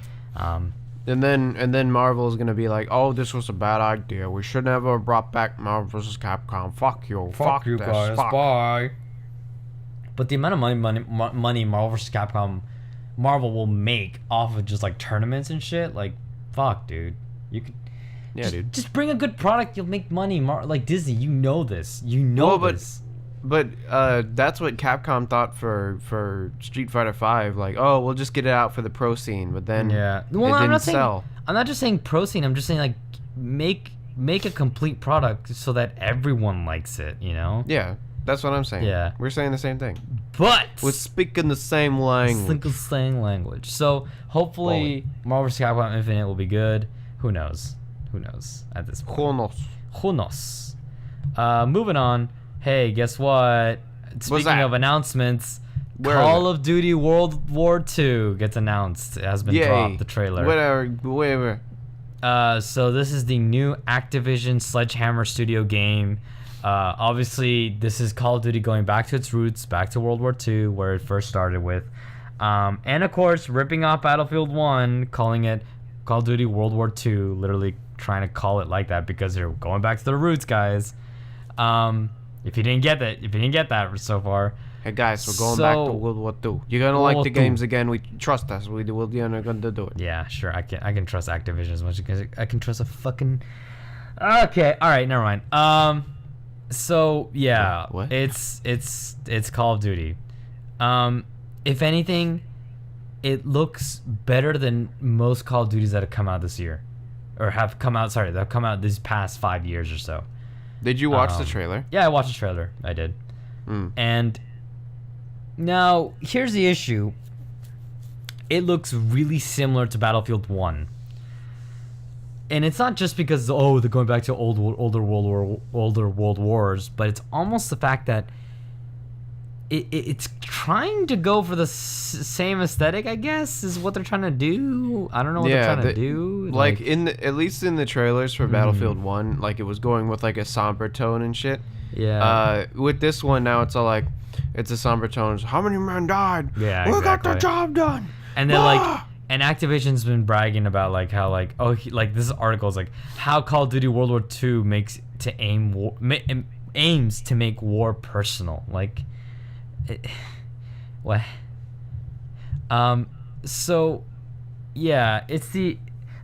And then Marvel is gonna be like, "Oh, this was a bad idea. We should never have brought back Marvel vs. Capcom. Fuck you. Fuck you this. guys. Fuck." Bye." But the amount of money Marvel vs. Capcom Marvel will make off of just like tournaments and shit, like, fuck, dude. You could. Yeah, dude. Just bring a good product, you'll make money. Like Disney, you know this. You know this. But that's what Capcom thought for Street Fighter 5. Like, oh, we'll just get it out for the pro scene, but then Well, it didn't sell. I'm not just saying pro scene. I'm just saying like make a complete product so that everyone likes it. You know? Yeah, that's what I'm saying. Yeah. We're saying the same thing. But We're speaking the same language. So hopefully, Marvel vs. Capcom Infinite will be good. Who knows? Who knows at this point? Who knows? Moving on. Hey, guess what? Speaking of announcements, Call of Duty World War II gets announced. It has been dropped, the trailer. Whatever. So this is the new Activision Sledgehammer Studio game. Obviously, this is Call of Duty going back to its roots, back to World War II, where it first started with. And of course, ripping off Battlefield 1, calling it Call of Duty World War II, literally trying to call it like that because they're going back to their roots, guys. If you didn't get that so far. Hey guys, we're going back to World War II. You're gonna like the games again. We trust us. We're gonna do it. Yeah, sure. I can trust Activision as much as I can trust a fucking. Okay, all right, never mind. So yeah, what? It's Call of Duty. If anything, it looks better than most Call of Duties that have come out this year, or have come out. Sorry, that have come out these past 5 years or so. Did you watch the trailer? Yeah, I watched the trailer. I did. And now here's the issue. It looks really similar to Battlefield 1. And it's not just because they're going back to older world wars, but it's almost the fact that it's trying to go for the same aesthetic, I guess, is what they're trying to do. I don't know what they're trying to do. Like at least in the trailers for Battlefield 1, like it was going with like a somber tone and shit. Yeah. With this one now, it's all like it's a somber tone. How many men died? Yeah, we got the job done. And then and Activision's been bragging about like how like this article is like how Call of Duty World War II aims to make war personal. Like, what? So, yeah,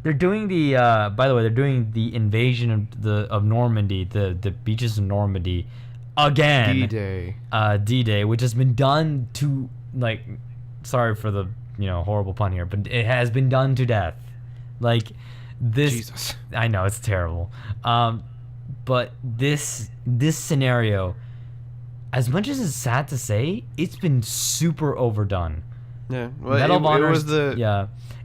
they're doing the by the way, they're doing the invasion of Normandy, the beaches of Normandy again. D-Day, which has been done to, like, sorry for the horrible pun here, but it has been done to death. Like this, Jesus. I know it's terrible. But this scenario, as much as it's sad to say, it's been super overdone. Yeah, well,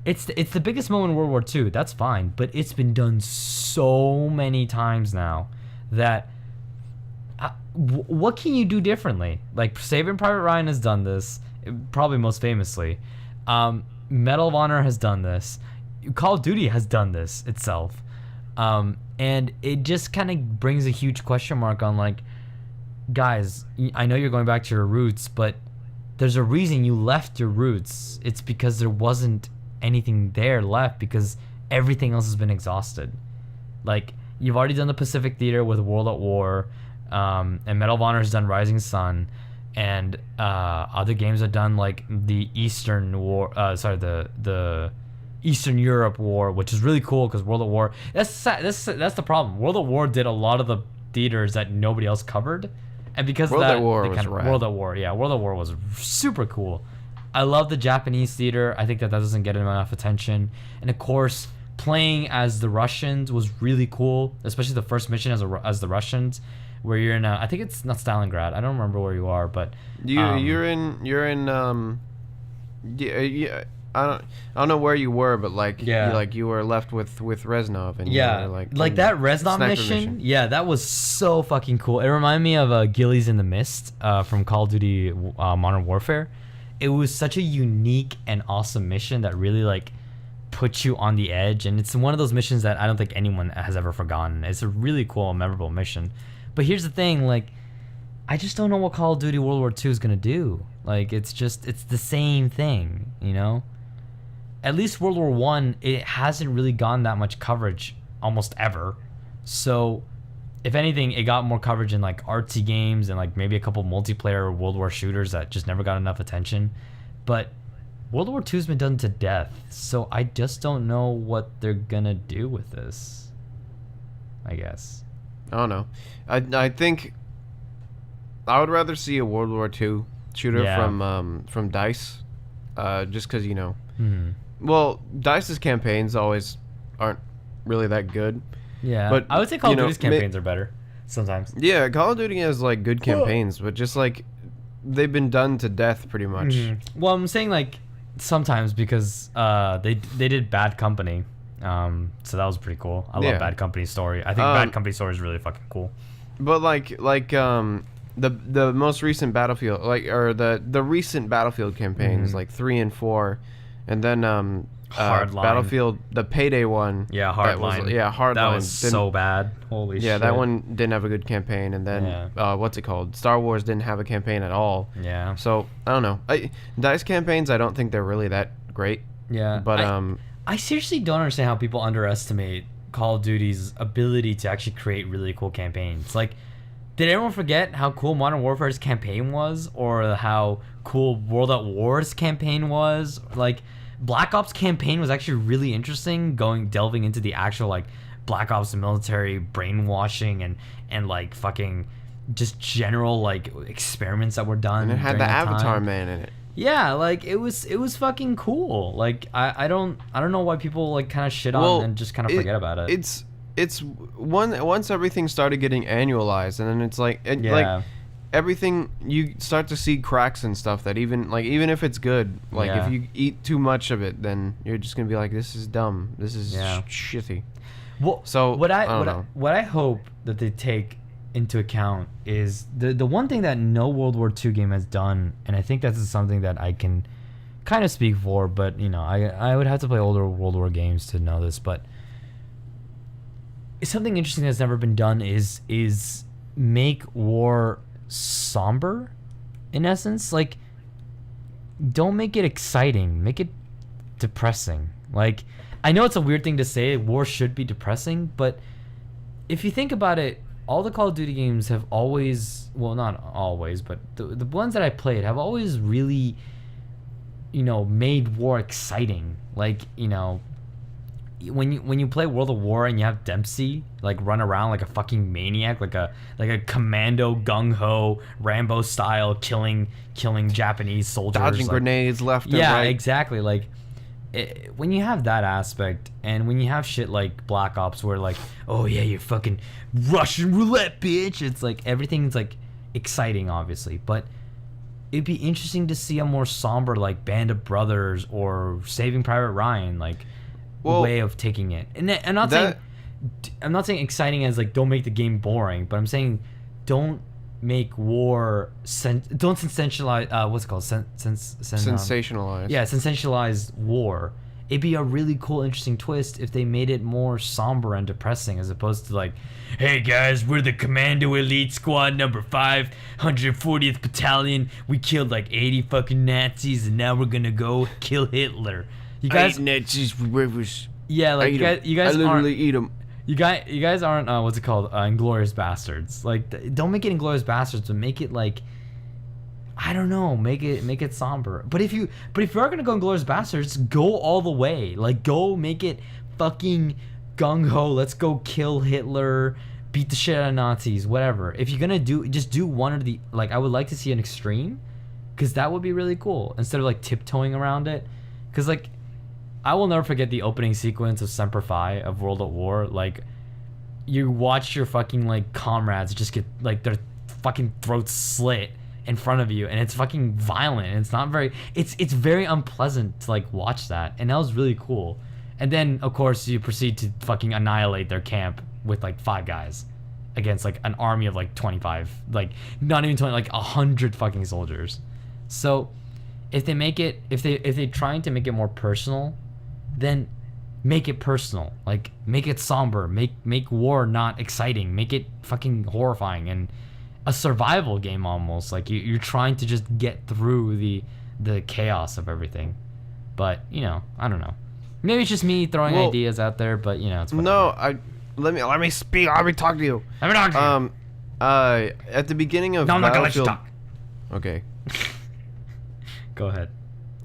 it's the biggest moment in World War II. That's fine, but it's been done so many times now that what can you do differently? Like Saving Private Ryan has done this, probably most famously. Medal of Honor has done this. Call of Duty has done this itself. And it just kind of brings a huge question mark on, like, guys, I know you're going back to your roots, but there's a reason you left your roots. It's because there wasn't anything there left because everything else has been exhausted. Like, you've already done the Pacific Theater with World at War, and Medal of Honor has done Rising Sun, and other games have done like the Eastern War, the Eastern Europe War, which is really cool because World at War. That's the problem. World at War did a lot of the theaters that nobody else covered, and because World of that, at War was rad. World at War, yeah, World at War was super cool. I love the Japanese theater. I think that doesn't get enough attention, and of course, playing as the Russians was really cool, especially the first mission as the Russians, where you're in I think it's not Stalingrad. I don't remember where you are, but you're in I don't know where you were, but you were left with Reznov, and you were, like that Reznov mission. Yeah, that was so fucking cool. It reminded me of Gillies in the Mist from Call of Duty Modern Warfare. It was such a unique and awesome mission that really like put you on the edge, and it's one of those missions that I don't think anyone has ever forgotten. It's a really cool and memorable mission. But here's the thing, like, I just don't know what Call of Duty World War II is gonna do. Like, it's the same thing, At least World War I, it hasn't really gotten that much coverage almost ever. So, if anything, it got more coverage in like artsy games and like maybe a couple multiplayer World War shooters that just never got enough attention. But World War II's been done to death, so I just don't know what they're gonna do with this, I guess. I don't know. I think I would rather see a World War II shooter Yeah. from DICE, just because Hmm. Well, DICE's campaigns always aren't really that good. Yeah, But, I would say Call of you know, Duty's campaigns are better sometimes. Yeah, Call of Duty has like good campaigns, but just like they've been done to death pretty much. Well, I'm saying like sometimes because they did Bad Company, so that was pretty cool. I Yeah. love Bad Company's story. I think Bad Company story is really fucking cool. But the most recent Battlefield the recent Battlefield campaigns like 3 and 4, and then Hardline. Battlefield, the Payday one. Yeah, that was- Hardline. Yeah, Hardline. That was so bad. Holy shit. Yeah, that one didn't have a good campaign, and then what's it called? Star Wars didn't have a campaign at all. Yeah. So I don't know. DICE campaigns, I don't think they're really that great. Yeah. But I seriously don't understand how people underestimate Call of Duty's ability to actually create really cool campaigns. Like, did everyone forget how cool Modern Warfare's campaign was, or how cool World at War's campaign was? Like, Black Ops campaign was actually really interesting, delving into the actual like Black Ops military brainwashing and like fucking just general like experiments that were done. and it had during the that Avatar time. Man in it. Yeah, like it was fucking cool. Like I don't know why people like kind of shit on and just kind of forget about it. It's once everything started getting annualized, and then it's like like everything, you start to see cracks and stuff that even if it's good, like if you eat too much of it, then you're just gonna be like, this is dumb, this is shitty. Well, so what I hope that they take into account is the one thing that no World War II game has done, and I think that's something that I can kind of speak for, but I would have to play older World War games to know this, but something interesting that's never been done is make war somber, in essence. Like, don't make it exciting, make it depressing. Like, I know it's a weird thing to say, war should be depressing, but if you think about it, all the Call of Duty games have always, well, not always, but the ones that I played have always really made war exciting. Like, when you play World of War and you have Dempsey like run around like a fucking maniac, like a commando gung-ho Rambo style killing Japanese soldiers, dodging grenades left and right. Yeah, exactly. Like when you have that aspect, and when you have shit like Black Ops where like, oh yeah, you're fucking Russian roulette, bitch, it's like everything's like exciting, obviously, but it'd be interesting to see a more somber like Band of Brothers or Saving Private Ryan like way of taking it. And I'm not saying exciting as like don't make the game boring, but I'm saying don't make war don't sensationalize what's it called sensationalize. Yeah, sensationalize war. It'd be a really cool, interesting twist if they made it more somber and depressing, as opposed to like, hey guys, we're the Commando Elite Squad number 540th Battalion. We killed like 80 fucking Nazis, and now we're gonna go kill Hitler. You guys, Nazis for rivers. yeah, like you guys I literally aren't, eat them. you guys aren't what's it called, Inglourious Bastards. Like, don't make it Inglourious Bastards, but make it like, I don't know, make it somber. But if you are gonna go Inglourious Bastards, go all the way. Like, go make it fucking gung ho. Let's go kill Hitler, beat the shit out of Nazis, whatever. If you're gonna just do one or the, like, I would like to see an extreme, because that would be really cool instead of like tiptoeing around it. Because like, I will never forget the opening sequence of Semper Fi of World at War. Like, you watch your fucking like comrades just get like their fucking throats slit in front of you, and it's fucking violent, and it's not very, it's very unpleasant to like watch that, and that was really cool. And then of course you proceed to fucking annihilate their camp with like 5 guys against like an army of like 25, like not even 20, like 100 fucking soldiers. So if they're trying to make it more personal, then make it personal. Like, make it somber, make war not exciting, make it fucking horrifying and a survival game almost. Like, you're trying to just get through the chaos of everything. But I don't know, maybe it's just me throwing ideas out there, but it's whatever. No, let me speak. Let me talk to you. Let me talk to you. At the beginning of No, I'm not gonna let you Battlefield, talk. okay. Go ahead.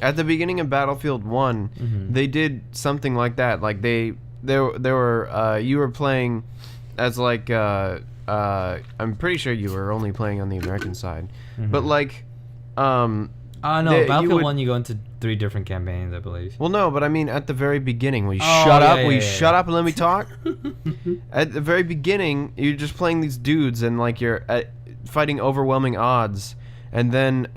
At the beginning of Battlefield 1, they did something like that. Like, they were you were playing as like I'm pretty sure you were only playing on the American side, but like, no, Battlefield 1, you go into 3 different campaigns, I believe. Well, no, but I mean at the very beginning. Will you shut up? Will you shut up and let me talk? At the very beginning, you're just playing these dudes and like you're fighting overwhelming odds. And then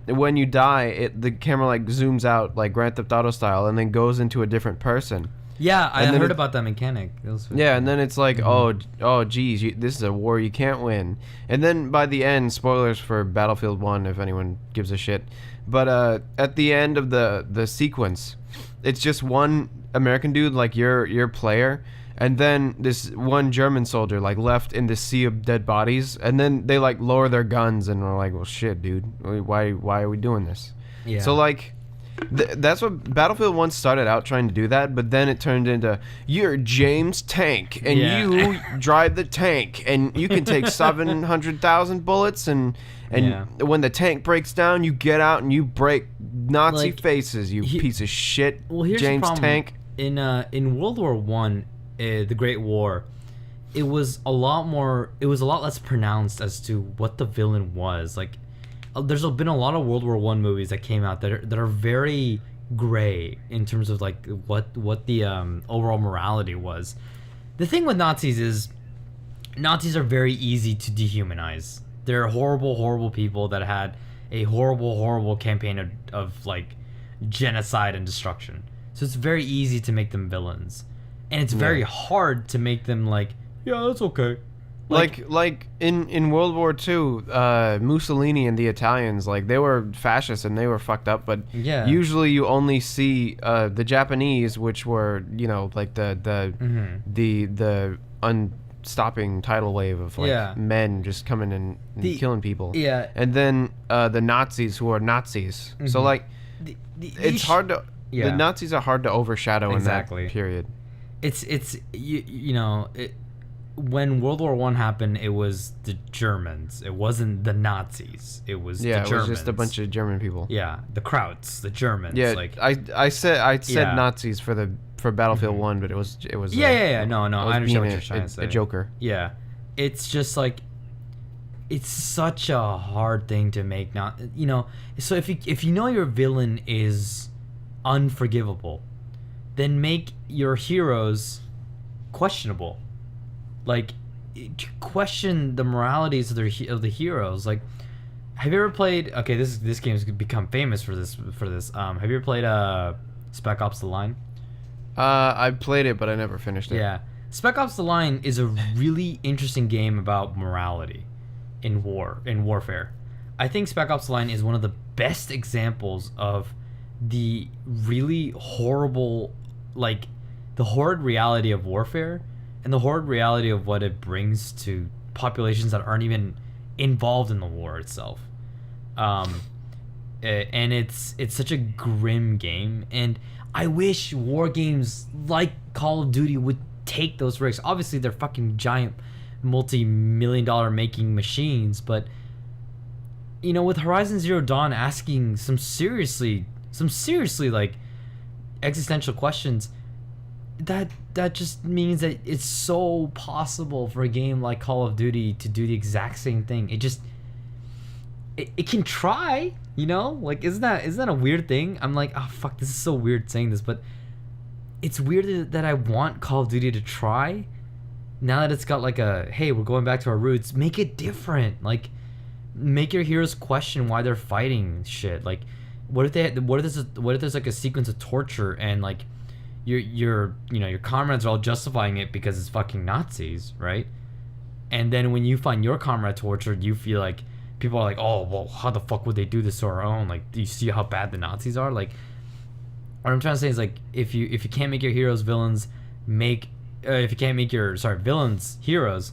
when you die, the camera like zooms out like Grand Theft Auto style, and then goes into a different person. Yeah, I heard about that mechanic. Yeah, and then it's like, oh, geez, this is a war you can't win. And then by the end, spoilers for Battlefield 1, if anyone gives a shit. But at the end of the sequence, it's just one American dude, like your player, and then this one German soldier, like left in the sea of dead bodies. And then they like lower their guns, and we're like, well, shit, dude, why are we doing this? Yeah. So like. That's what Battlefield 1 started out trying to do that, but then it turned into you're James Tank and you drive the tank and you can take 700,000 bullets and when the tank breaks down you get out and you break Nazi faces, you piece of shit. Well, here's James the problem. Tank. In World War One, the Great War, it was a lot less pronounced as to what the villain was. Like, there's been a lot of World War One movies that came out that are very gray in terms of like what the overall morality was. The thing with Nazis is Nazis are very easy to dehumanize. They're horrible people that had a horrible campaign of like genocide and destruction. So it's very easy to make them villains, and it's very hard to make them like, yeah, that's okay. Like in World War II, Mussolini and the Italians, like they were fascists and they were fucked up, but usually you only see the Japanese, which were, you know, like the unstopping tidal wave of like men just coming in and killing people. Yeah. And then the Nazis, who are Nazis. So like it's hard to the Nazis are hard to overshadow in that period. It's you know, when World War One happened, it was the Germans. It wasn't the Nazis. It was the Germans. It was just a bunch of German people. Yeah, the Krauts, the Germans. Yeah, like I said Nazis for Battlefield 1, but it was No, I understand what you're trying to say. A joker. Yeah, it's just like it's such a hard thing to make. Not, you know, so if you know your villain is unforgivable, then make your heroes questionable. Like, question the moralities of the heroes. Like, have you ever played? Okay, this game's become famous for this. Have you ever played Spec Ops: The Line? I played it, but I never finished it. Yeah, Spec Ops: The Line is a really interesting game about morality in warfare. I think Spec Ops: The Line is one of the best examples of the really horrible, like, the horrid reality of warfare. And the horrid reality of what it brings to populations that aren't even involved in the war itself. And it's such a grim game. And I wish war games like Call of Duty would take those risks. Obviously, they're fucking giant, multi-million-dollar making machines. But, you know, with Horizon Zero Dawn asking some seriously like existential questions, that just means that it's so possible for a game like Call of Duty to do the exact same thing. It can try, you know? Like, isn't that a weird thing? I'm like, oh fuck, this is so weird saying this, but it's weird that I want Call of Duty to try. Now that it's got like a, hey, we're going back to our roots, make it different. Like, make your heroes question why they're fighting shit. Like, what if there's like a sequence of torture and like your comrades are all justifying it because it's fucking Nazis, right? And then when you find your comrade tortured, you feel like people are like, oh, well, how the fuck would they do this to our own? Like, do you see how bad the Nazis are? Like, what I'm trying to say is, like, if you can't make your heroes villains, if you can't make your villains heroes,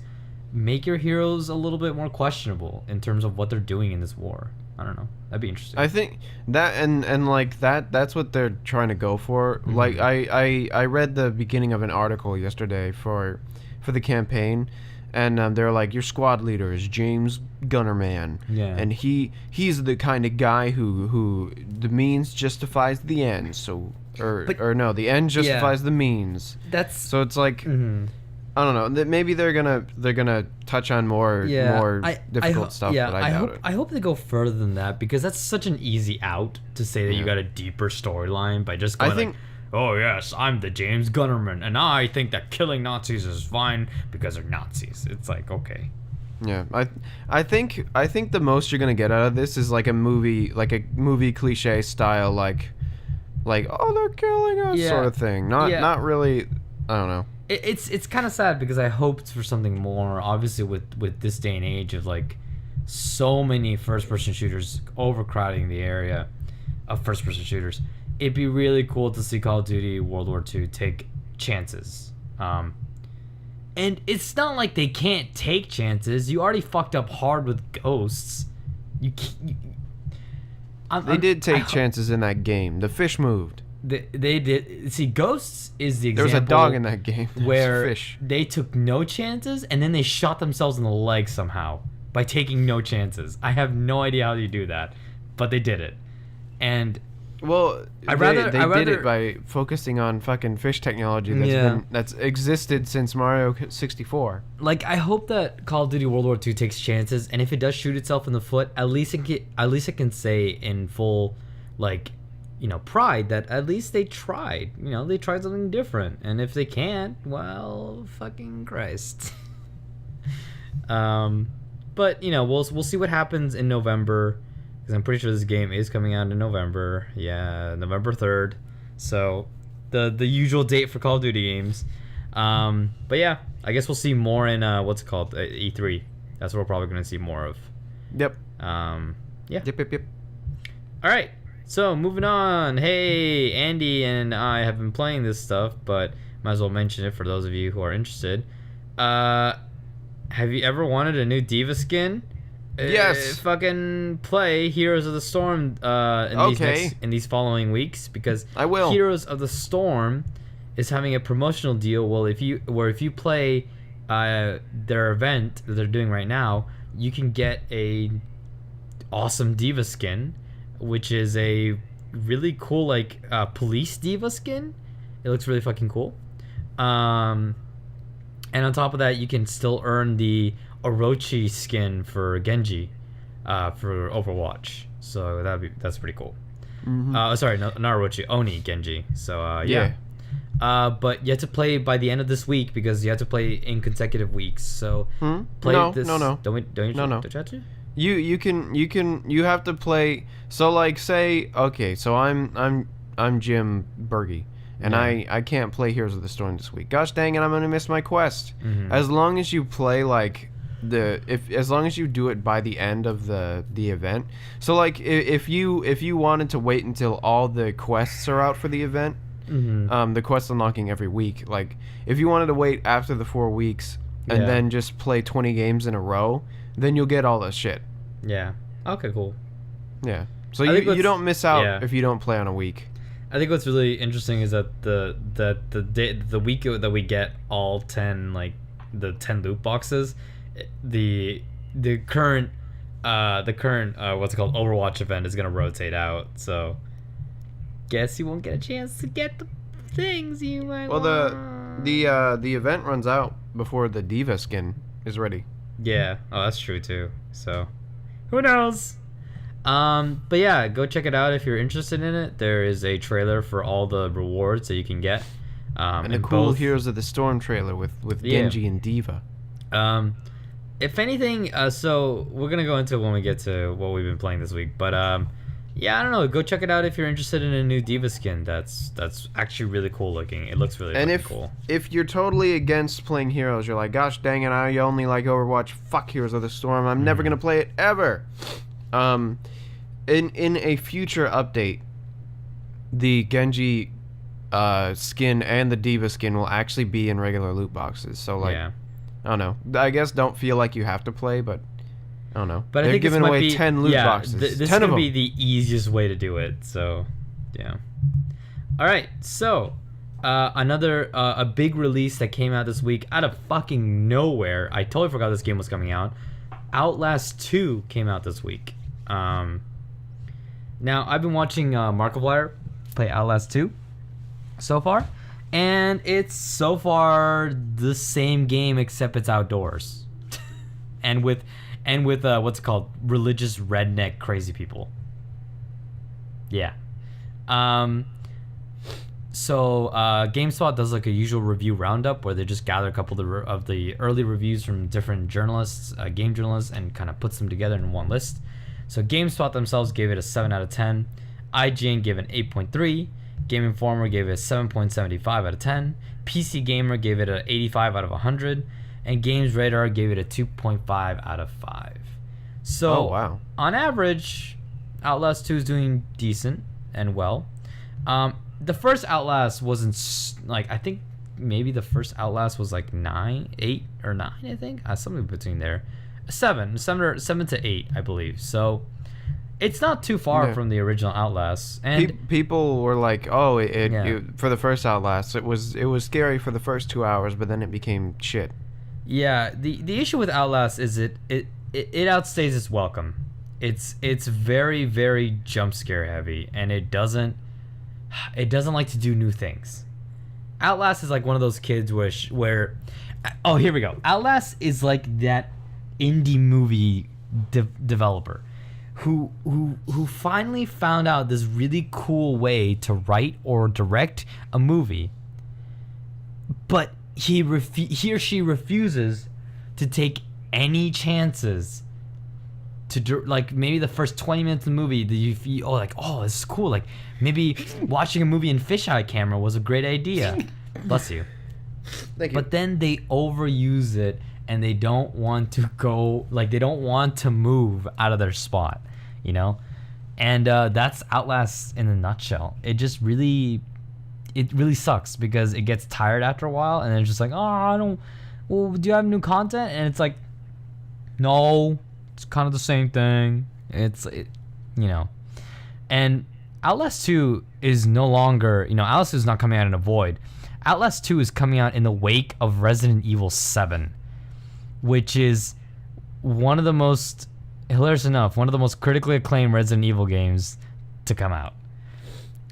make your heroes a little bit more questionable in terms of what they're doing in this war. I don't know. That'd be interesting. I think that and like that's what they're trying to go for. Mm-hmm. Like I read the beginning of an article yesterday for the campaign, and they're like, your squad leader is James Gunnerman. Yeah. And he's the kind of guy who the means justifies the end. So the end justifies the means. That's so it's like I don't know. Maybe they're gonna touch on more difficult stuff. Yeah, but I doubt it. I hope they go further than that, because that's such an easy out to say that you got a deeper storyline by just going like, oh yes, I'm the James Gunnerman, and I think that killing Nazis is fine because they're Nazis. It's like, okay. Yeah, I think the most you're gonna get out of this is like a movie cliche style, like oh, they're killing us sort of thing. Not really. I don't know. It's kind of sad because I hoped for something more. Obviously, with this day and age of like so many first-person shooters overcrowding the area of first-person shooters, it'd be really cool to see Call of Duty World War II take chances. And it's not like they can't take chances. You already fucked up hard with Ghosts. They did take chances in that game. The fish moved. They did. See, Ghosts is the example. There was a dog in that game. Where fish. They took no chances, and then they shot themselves in the leg somehow by taking no chances. I have no idea how you do that, but they did it. And well, they did it by focusing on fucking fish technology that's existed since Mario 64. Like, I hope that Call of Duty World War II takes chances, and if it does shoot itself in the foot, at least it can say in full, like, you know, pride that at least they tried. You know, they tried something different. And if they can't, well, fucking Christ. But, you know, we'll see what happens in November, because I'm pretty sure this game is coming out in November. Yeah, November 3rd. So, the usual date for Call of Duty games. But yeah, I guess we'll see more in, what's it called? E3. That's what we're probably going to see more of. Yep. Yeah. Yep. All right. So, moving on. Hey, Andy and I have been playing this stuff, but might as well mention it for those of you who are interested. Have you ever wanted a new Diva skin? Yes. Fucking play Heroes of the Storm in these following weeks, because I will. Heroes of the Storm is having a promotional deal. Well, if you play their event that they're doing right now, you can get a awesome Diva skin, which is a really cool, like, police Diva skin. It looks really fucking cool. And on top of that, you can still earn the Orochi skin for Genji for Overwatch. So that's pretty cool. Mm-hmm. Sorry, not Orochi, Oni Genji. So yeah. But you have to play by the end of this week, because you have to play in consecutive weeks. So play this. No. Don't you have to? You have to play. So like, say, okay, so I'm Jim Berge, and I can't play Heroes of the Storm this week. Gosh dang it, I'm gonna miss my quest. Mm-hmm. As long as you play like as long as you do it by the end of the event. So like, if you wanted to wait until all the quests are out for the event, the quests unlocking every week. Like, if you wanted to wait after the 4 weeks and then just play 20 games in a row, then you'll get all the shit. Yeah. Okay, cool. Yeah. So you don't miss out if you don't play on a week. I think what's really interesting is that the week that we get all 10, like, the 10 loot boxes, the current what's it called, Overwatch event is gonna rotate out. So guess you won't get a chance to get the things you might want. The event runs out before the Diva skin is ready. Yeah. Oh, that's true too. So who knows? But yeah, go check it out if you're interested in it. There is a trailer for all the rewards that you can get. And a cool Heroes of the Storm trailer with Genji and Diva. If anything, so we're gonna go into it when we get to what we've been playing this week. But yeah, I don't know. Go check it out if you're interested in a new Diva skin. That's actually really cool looking. It looks really cool. If you're totally against playing Heroes, you're like, gosh dang it, I only like Overwatch. Fuck Heroes of the Storm. I'm never gonna play it ever. In a future update, the Genji skin and the Diva skin will actually be in regular loot boxes. So like, I don't know. I guess don't feel like you have to play, but I don't know. But they're giving away 10 loot boxes. This is 10 gonna of be them. the easiest way to do it. So yeah. All right. So another a big release that came out this week out of fucking nowhere. I totally forgot this game was coming out. Outlast 2 came out this week. Now I've been watching Markiplier play Outlast 2 so far, And it's so far the same game except it's outdoors. and with what's it called, religious redneck crazy people. Yeah. So GameSpot does like a usual review roundup where they just gather a couple of the early reviews from different journalists, game journalists, and kind of puts them together in one list. So GameSpot themselves gave it a 7 out of 10. IGN gave it an 8.3. Game Informer gave it a 7.75 out of 10. PC Gamer gave it an 85 out of 100. And Games Radar gave it a 2.5 out of 5. So, wow. On average, Outlast 2 is doing decent and well. The first Outlast wasn't like, I think maybe the first Outlast was like 8 or 9, I think. Something between there. 7 to 8, I believe. So it's not too far from the original Outlast. And people were like, "Oh, it for the first Outlast, it was scary for the first 2 hours, but then it became shit." Yeah, the issue with Outlast is it outstays its welcome. It's very, very jump scare heavy, and it doesn't like to do new things. Outlast is like one of those kids where oh, here we go. Outlast is like that indie movie developer who finally found out this really cool way to write or direct a movie, but he or she refuses to take any chances to like maybe the first 20 minutes of the movie that you feel this is cool, like maybe watching a movie in fisheye camera was a great idea. Bless you. Thank you. But then they overuse it and they don't want to go, like they don't want to move out of their spot, you know? And that's Outlast in a nutshell. It really sucks because it gets tired after a while and it's just like, do you have new content? And it's like, no, it's kind of the same thing. You know. And Outlast 2 is no longer, Outlast 2 is not coming out in a void. Outlast 2 is coming out in the wake of Resident Evil 7, which is one of the most, hilarious enough, one of the most critically acclaimed Resident Evil games to come out.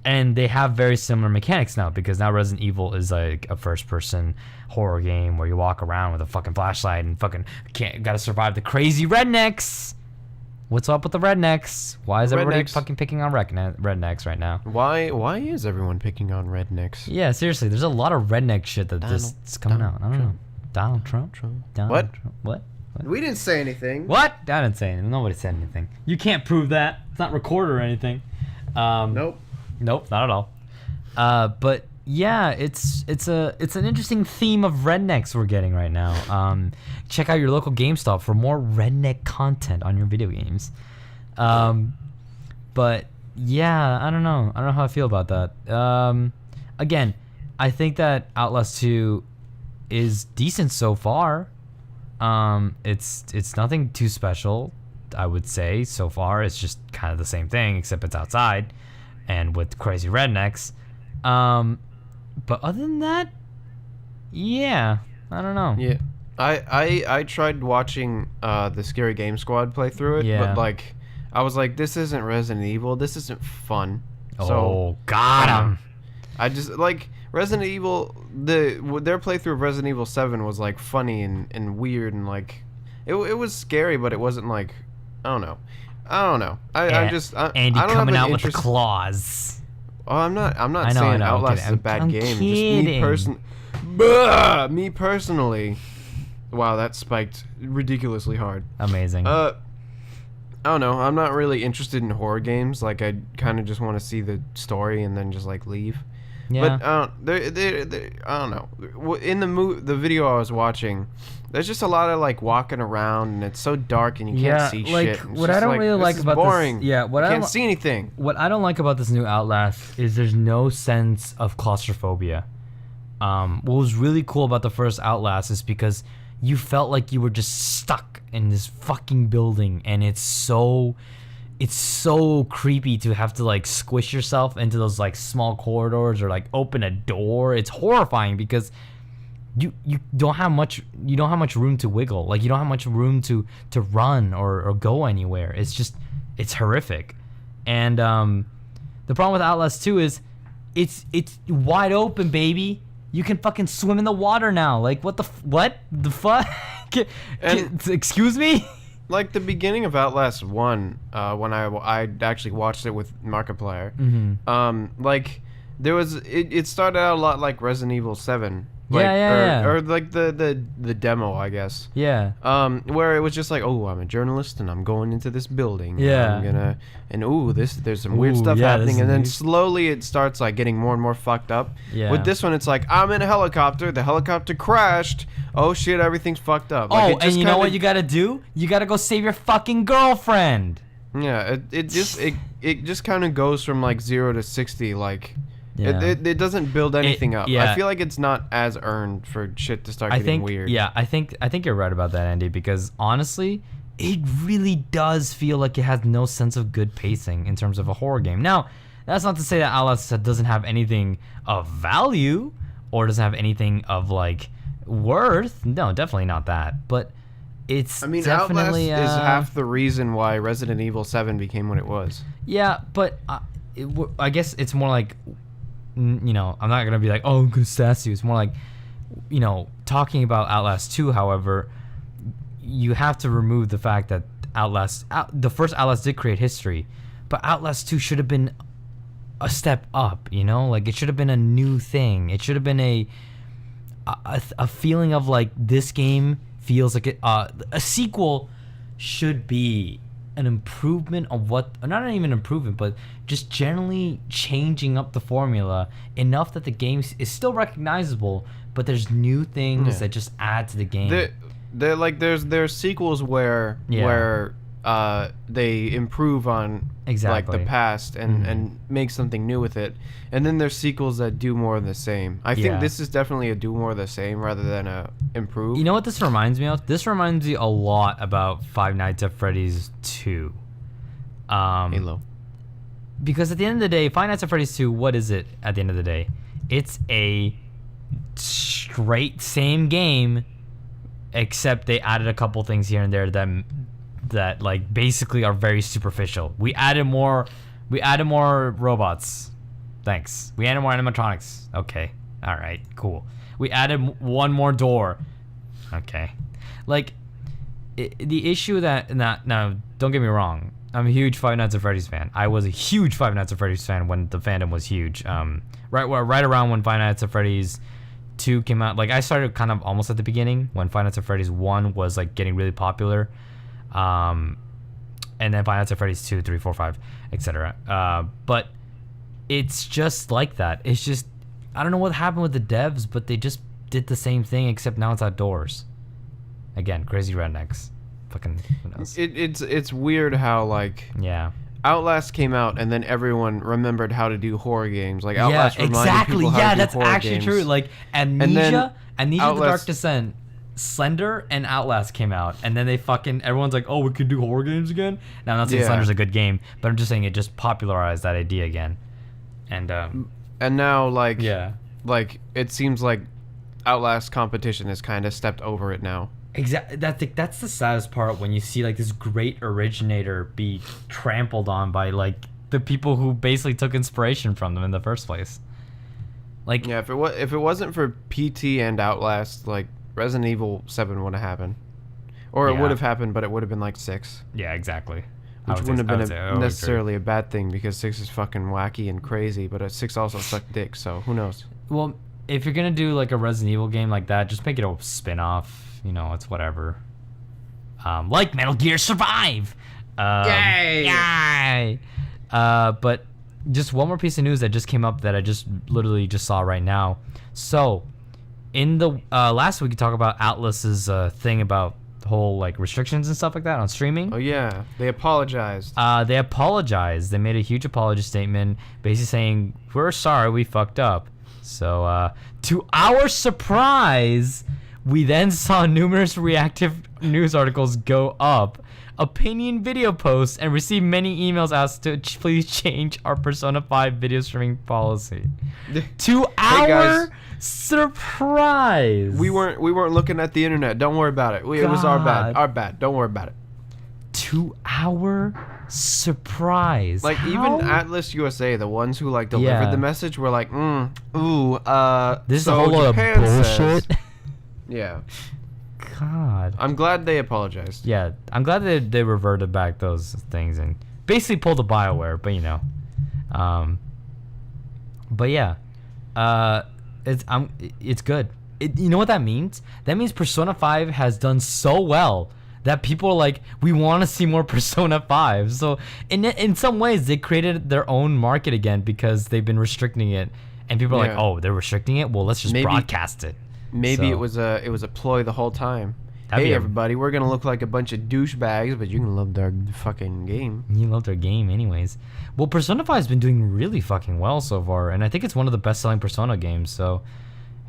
And they have very similar mechanics now because now Resident Evil is like a first-person horror game where you walk around with a fucking flashlight and fucking gotta survive the crazy rednecks. What's up with the rednecks? Why is everybody fucking picking on rednecks right now? Why is everyone picking on rednecks? Yeah, seriously, there's a lot of redneck shit that's coming out. I don't know. Donald Trump? What? What? We didn't say anything. What? I didn't say anything. Nobody said anything. You can't prove that. It's not recorded or anything. Nope. Nope, not at all. But yeah, it's an interesting theme of rednecks we're getting right now. Check out your local GameStop for more redneck content on your video games. But yeah, I don't know how I feel about that. Again, I think that Outlast 2 is decent so far. It's nothing too special, I would say. So far, it's just kind of the same thing except it's outside and with crazy rednecks. But other than that, yeah, I don't know. Yeah, I tried watching the Scary Game Squad play through it, but like I was like, this isn't Resident Evil. This isn't fun. So, got him. I just like Resident Evil. Their playthrough of Resident Evil 7 was like funny and weird and like it was scary, but it wasn't like I don't know. Andy I don't coming have out with the claws. Oh, I'm not saying Outlast is a bad game. Kidding. Just me personally. Wow, that spiked ridiculously hard. Amazing. I don't know. I'm not really interested in horror games. Like I kind of just want to see the story and then just like leave. Yeah. But I don't know. In the video I was watching, there's just a lot of like walking around and it's so dark and you can't see like, shit. It's what I don't really like about boring. this, yeah, what I can't see anything. What I don't like about this new Outlast is there's no sense of claustrophobia. What was really cool about the first Outlast is because you felt like you were just stuck in this fucking building, and it's so creepy to have to like squish yourself into those like small corridors or like open a door. It's horrifying because you don't have much room to wiggle. Like you don't have much room to run or go anywhere. It's horrific. And the problem with Outlast 2 is it's wide open, baby. You can fucking swim in the water now. Like, what the fuck? Excuse me? Like the beginning of Outlast 1, when I actually watched it with Markiplier, like there was it started out a lot like Resident Evil 7. Like, or like the demo, I guess. Yeah. Where it was just like, oh, I'm a journalist and I'm going into this building. Yeah. I'm gonna there's some weird stuff happening, and then slowly it starts like getting more and more fucked up. Yeah. With this one, it's like I'm in a helicopter. The helicopter crashed. Oh shit, everything's fucked up. Like, and you know what you gotta do? You gotta go save your fucking girlfriend. Yeah. It just kind of goes from like 0 to 60 like. Yeah. It doesn't build anything up. Yeah. I feel like it's not as earned for shit to start getting weird. Yeah, I think you're right about that, Andy, because honestly, it really does feel like it has no sense of good pacing in terms of a horror game. Now, that's not to say that Outlast doesn't have anything of value or doesn't have anything of like worth. No, definitely not that. But it's definitely Outlast is half the reason why Resident Evil 7 became what it was. Yeah, but I guess it's more like, you know, I'm not gonna be like, oh, I'm gonna sass you. It's more like, you know, talking about Outlast 2. However, you have to remove the fact that the first Outlast did create history, but Outlast 2 should have been a step up. You know, like it should have been a new thing. It should have been a feeling of like this game feels like a sequel should be an improvement of not even an improvement, but just generally changing up the formula enough that the game is still recognizable, but there's new things that just add to the game. They're like there's sequels where they improve on like the past and make something new with it, and then there's sequels that do more of the same. I think this is definitely a do more of the same rather than a improve. You know what this reminds me of? This reminds me a lot about Five Nights at Freddy's 2. Halo. Because at the end of the day, Five Nights at Freddy's 2, what is it at the end of the day? It's a straight same game, except they added a couple things here and there that like basically are very superficial. We added more robots. Thanks. We added more animatronics. Okay. All right. Cool. We added one more door. Okay. Like the issue now, don't get me wrong. I'm a huge Five Nights at Freddy's fan. I was a huge Five Nights at Freddy's fan when the fandom was huge. Right around when Five Nights at Freddy's 2 came out. Like I started kind of almost at the beginning when Five Nights at Freddy's 1 was like getting really popular. And then Five Nights at Freddy's 2, 3, 4, 5, etc. But it's just like that. It's just, I don't know what happened with the devs, but they just did the same thing, except now it's outdoors. Again, crazy rednecks. Fucking, who knows? It's weird how like Outlast came out and then everyone remembered how to do horror games. Like Outlast reminded people how to do that's horror actually games. True. Like Amnesia, The Dark Outlast, Descent, Slender, and Outlast came out, and then everyone's like, oh, we could do horror games again. Now I'm not saying Slender's a good game, but I'm just saying it just popularized that idea again. And now like it seems like Outlast competition has kind of stepped over it now. Exactly. That's the saddest part when you see like this great originator be trampled on by like the people who basically took inspiration from them in the first place. Like if it wasn't for PT and Outlast, like Resident Evil 7 would have happened, or it would have happened, but it would have been like 6. Yeah, exactly. Which wouldn't have been necessarily a bad thing because 6 is fucking wacky and crazy, but 6 also sucked dick. So who knows? Well, if you're gonna do like a Resident Evil game like that, just make it a spin-off. You know, it's whatever. Like Metal Gear Survive. Yay! But just one more piece of news that just came up that I just literally just saw right now. So, in the last week, we talked about Atlas's thing about the whole like restrictions and stuff like that on streaming. Oh yeah, they apologized. They made a huge apology statement, basically saying we're sorry, we fucked up. So, to our surprise, we then saw numerous reactive news articles go up, opinion video posts, and received many emails asked to please change our Persona 5 video streaming policy. To our surprise, we weren't looking at the internet. Don't worry about it. It was our bad. Our bad. Don't worry about it. to our surprise. Like, How? even Atlas USA, the ones who, like, delivered Yeah. the message were like, This is so a whole lot of Japan bullshit. says- Yeah. God. I'm glad they apologized. Yeah, I'm glad that they reverted back those things and basically pulled the BioWare, but you know. But yeah. It's good. You know what that means? That means Persona 5 has done so well that people are like, we want to see more Persona 5. So in some ways, they created their own market again because they've been restricting it, and people are like, oh, they're restricting it. Well, let's just broadcast it. Maybe So- it was a ploy the whole time. That'd be Hey a- everybody, we're gonna look like a bunch of douchebags, but you can love our fucking game. You loved our game anyways. Well, Persona 5 has been doing really fucking well so far, and I think it's one of the best-selling Persona games, so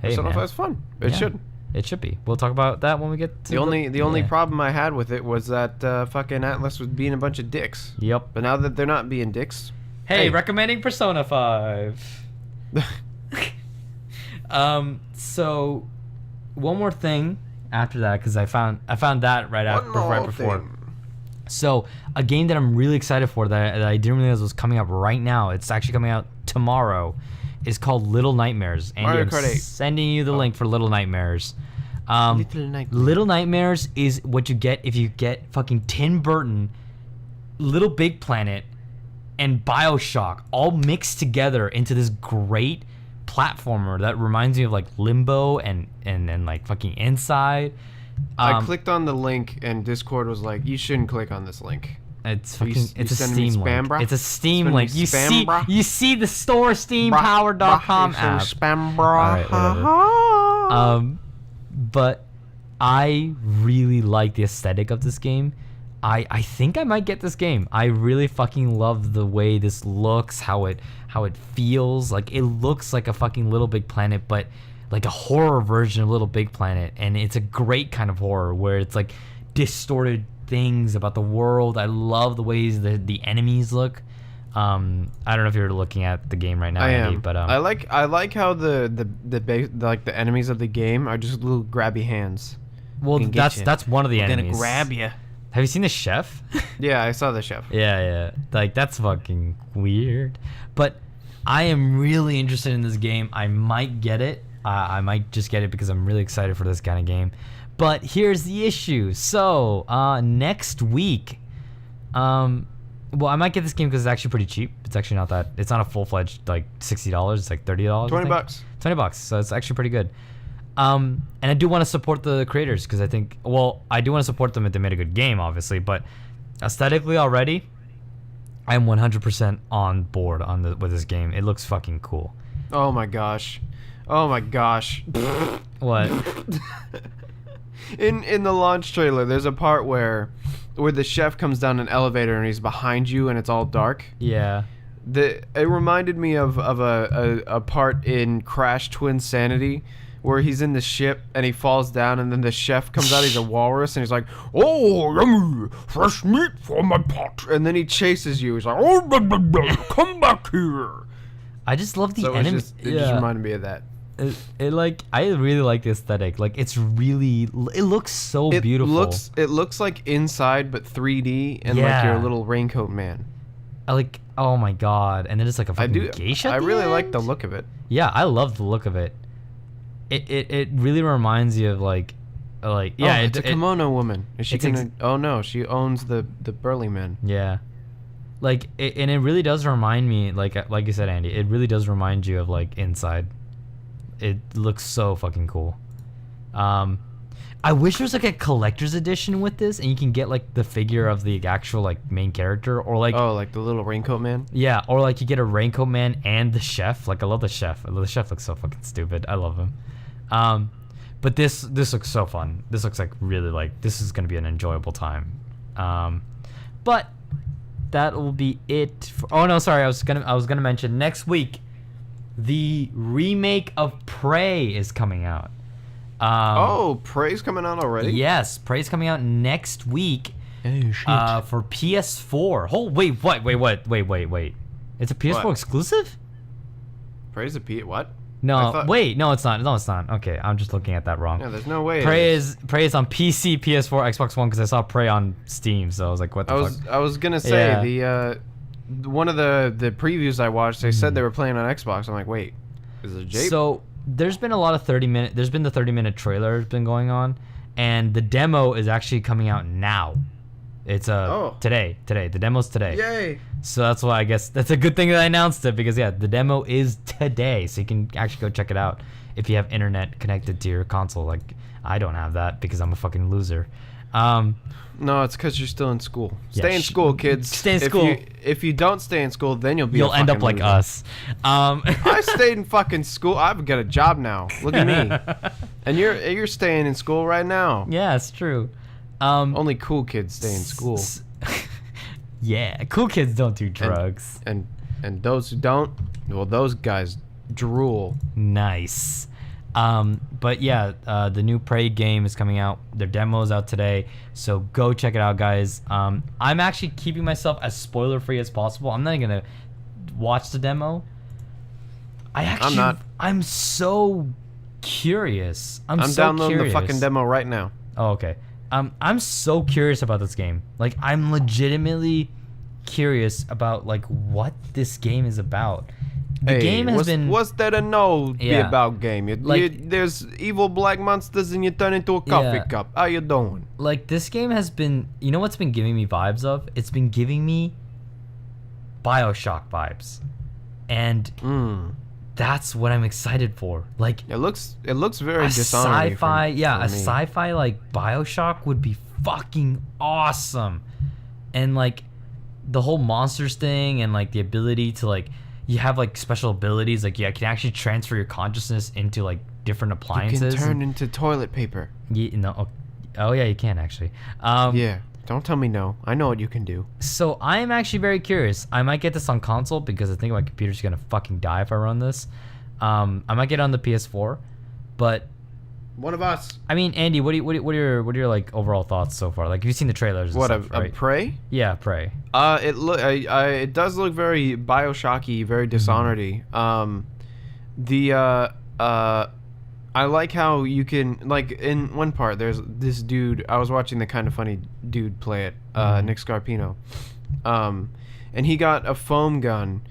hey, Persona man. 5 is fun. It Yeah. should. It should be. We'll talk about that when we get to The only yeah. problem I had with it was that fucking Atlas was being a bunch of dicks. Yep. But now that they're not being dicks, Hey, recommending Persona 5. So one more thing after that, because I found that right before. So a game that I'm really excited for that I didn't realize was coming up right now. It's actually coming out tomorrow. Is called Little Nightmares. Andy, Mario I'm Kart 8. sending you the link for Little Nightmares. Little Nightmares. Little Nightmares is what you get if you get fucking Tim Burton, Little Big Planet, and BioShock all mixed together into this great platformer that reminds me of like Limbo and like fucking Inside. I clicked on the link and Discord was like, you shouldn't click on this link. It's You fucking. s- It's you a sending me Steam spam, link. bruh? It's a Steam Sending me link. You spam, see. bruh? You see the store SteamPower.com app. Spam, Alright, whatever. But I really like the aesthetic of this game. I think I might get this game. I really fucking love the way this looks, how it feels. Like it looks like a fucking Little Big Planet, but like a horror version of Little Big Planet, and it's a great kind of horror where it's like distorted things about the world. I love the ways the enemies look. I don't know if you're looking at the game right now, I Andy, am. but I like how like the enemies of the game are just little grabby hands. well, can get ya. that's one of the enemies. you. Have you seen the chef? Yeah, I saw the chef. Yeah. Like, that's fucking weird. But I am really interested in this game. I might get it. I might just get it because I'm really excited for this kind of game. But here's the issue. So, next week, well, I might get this game because it's actually pretty cheap. It's actually not that. It's not a full-fledged, like, $60. It's like $30. $20. $20. So it's actually pretty good. And I do want to support the creators because I think, well, I do want to support them if they made a good game, obviously, but aesthetically already, I am 100% on board with this game. It looks fucking cool. Oh my gosh. What? In the launch trailer, there's a part where the chef comes down an elevator and he's behind you and it's all dark. Yeah. It reminded me of a part in Crash Twinsanity where he's in the ship and he falls down and then the chef comes out. He's a walrus and he's like, "Oh, yummy, fresh meat for my pot." And then he chases you. He's like, "Oh, blah, blah, blah, come back here." I just love the So enemies. it just reminded me of that. It like, I really like the aesthetic. Like, it looks so beautiful. It looks like Inside but 3D and like Yeah. your little raincoat man. Like, oh my god. And then it's like a fucking geisha at I the really end? like the look of it. Yeah, I love the look of it. It really reminds you of like yeah, it's a kimono woman. Is she it's gonna? Oh no, she owns the burly men. Yeah, like and it really does remind me, like you said, Andy. It really does remind you of like Inside. It looks so fucking cool. I wish there was like a collector's edition with this, and you can get like the figure of the actual like main character, or like Like the little raincoat man. yeah, or like you get a raincoat man and the chef. Like I love the chef. The chef looks so fucking stupid. I love him. But this looks so fun. This looks like really like this is gonna be an enjoyable time. But that will be it. Oh no, sorry. I was gonna mention next week, the remake of Prey is coming out. Prey's coming out already. Yes, Prey's coming out next week. Oh shit. For PS4. Oh wait, what? Wait. It's a PS4 What? exclusive? Prey's a P. What? No, wait, no, it's not. No, it's not. Okay, I'm just looking at that wrong. Yeah, there's no way. Prey is on PC, PS4, Xbox One because I saw Prey on Steam, so I was like, what the fuck? I was gonna say the one of the previews I watched, they said they were playing on Xbox. I'm like, wait, is it Jape? So there's been a lot of 30-minute. There's been the 30-minute trailer has been going on, and the demo is actually coming out now. It's today. The demo's today. Yay! So that's why I guess that's a good thing that I announced it because the demo is today, so you can actually go check it out if you have internet connected to your console. Like I don't have that because I'm a fucking loser. No, it's because you're still in school. Stay in school, kids. Stay in school. If you don't stay in school, then you'll end up like loser. us. I stayed in fucking school. I've got a job now. Look at me. And you're staying in school right now. Yeah, it's true. Only cool kids stay in school. Yeah, cool kids don't do drugs. And those who don't, well, those guys drool. Nice. But yeah, the new Prey game is coming out. Their demo's out today, so go check it out, guys. I'm actually keeping myself as spoiler free as possible. I'm not gonna watch the demo. I'm not. I'm so curious. I'm so downloading curious. the fucking demo right now. Oh, okay. I'm so curious about this game. Like, I'm legitimately curious about like what this game is about. The game has been. What's there to know be about game? There's evil black monsters and you turn into a coffee cup. How you doing? Like, this game has been. You know what's been giving me vibes of? It's been giving me BioShock vibes, and that's what I'm excited for. Like, it looks very Dishonored. Sci-fi, a sci-fi like BioShock would be fucking awesome, and like the whole monsters thing and like the ability to like. You have like special abilities, like can actually transfer your consciousness into like different appliances. You can turn into toilet paper. Oh yeah, you can actually. Yeah, don't tell me no. I know what you can do. So I am actually very curious. I might get this on console because I think my computer's gonna fucking die if I run this. I might get it on the PS4, but one of us. I mean, Andy, what are your like overall thoughts so far? Like, you've seen the trailers. And stuff, right? Prey? Yeah, Prey. It does look very BioShocky, very Dishonored-y. I like how you can, like, in one part there's this dude. I was watching the Kind of Funny dude play it, Nick Scarpino, and he got a foam gun.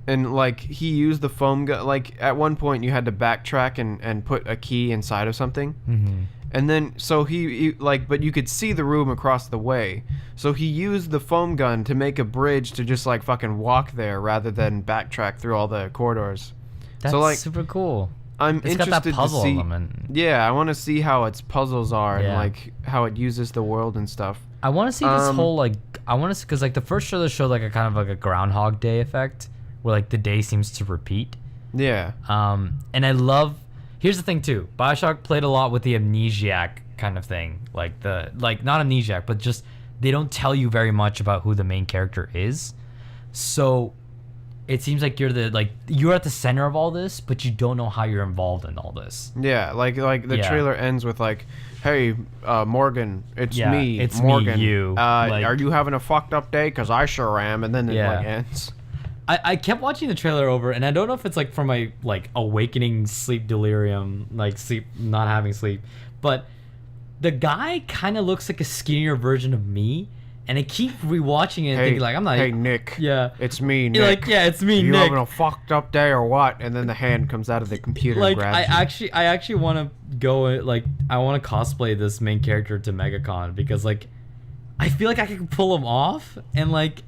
And, like, he used the foam gun. Like, at one point, you had to backtrack and put a key inside of something. Mm-hmm. And then, so he, but you could see the room across the way. So he used the foam gun to make a bridge to just, like, fucking walk there rather than backtrack through all the corridors. That's so, like, super cool. It's interested got that puzzle to see. Element. Yeah, I want to see how its puzzles are and, like, how it uses the world and stuff. I want to see this whole, like, because, like, the first trailer showed, like, a kind of, like, a Groundhog Day effect. Where like the day seems to repeat. Yeah. And I love. Here's the thing too. BioShock played a lot with the amnesiac kind of thing, like not amnesiac, but just they don't tell you very much about who the main character is. So it seems like you're at the center of all this, but you don't know how you're involved in all this. Yeah, like the trailer ends with like, "Hey, Morgan, it's me, it's Morgan. Me, you. Are you having a fucked up day? 'Cause I sure am." And then it like ends. I kept watching the trailer over, and I don't know if it's like from my like awakening sleep delirium, like sleep not having sleep, but the guy kind of looks like a skinnier version of me, and I keep rewatching it and thinking like I'm not. Hey Nick. Yeah. It's me, Nick. Like it's me, you Nick. having a fucked up day or what? And then the hand comes out of the computer like and grabs you. I actually want to go like I want to cosplay this main character to MegaCon because like I feel like I can pull him off and like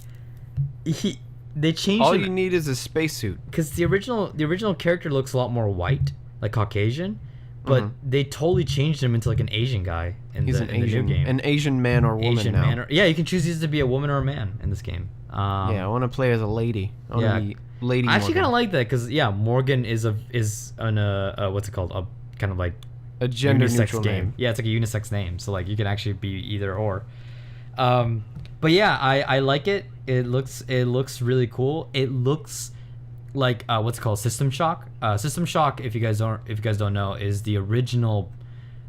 they changed all you need is a spacesuit. Because the original character looks a lot more white, like Caucasian, but they totally changed him into like an Asian guy in the new game. An Asian man or woman now. Yeah, you can choose either to be a woman or a man in this game. Yeah, I want to play as a lady. I want to be Lady I actually Morgan. kind of like that because Morgan is an what's it called, a kind of like a gender unisex neutral game. name. Yeah, it's like a unisex name, so like you can actually be either or. But yeah, I like it. It looks really cool. It looks like what's it called, System Shock. System Shock, if you guys don't know, is the original.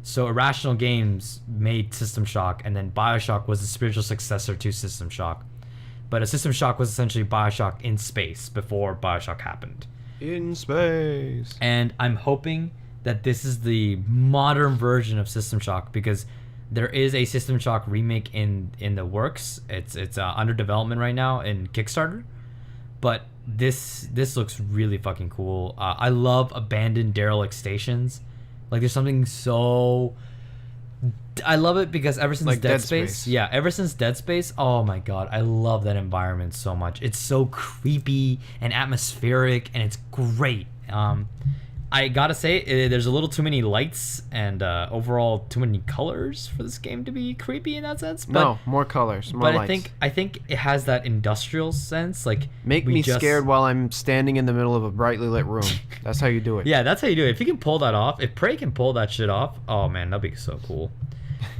So Irrational Games made System Shock, and then BioShock was the spiritual successor to System Shock. But a System Shock was essentially BioShock in space before BioShock happened. In space. And I'm hoping that this is the modern version of System Shock, because there is a System Shock remake in the works. It's under development right now in Kickstarter, but this looks really fucking cool. I love abandoned derelict stations. Like, there's something so... I love it because ever since like Dead Space, yeah, ever since Dead Space, oh my god, I love that environment so much. It's so creepy and atmospheric, and it's great. I gotta say, there's a little too many lights and overall too many colors for this game to be creepy in that sense. But, no, more colors, more lights. But I think it has that industrial sense. Like, make me scared while I'm standing in the middle of a brightly lit room. That's how you do it. Yeah, that's how you do it. If you can pull that off, if Prey can pull that shit off, oh man, that'd be so cool.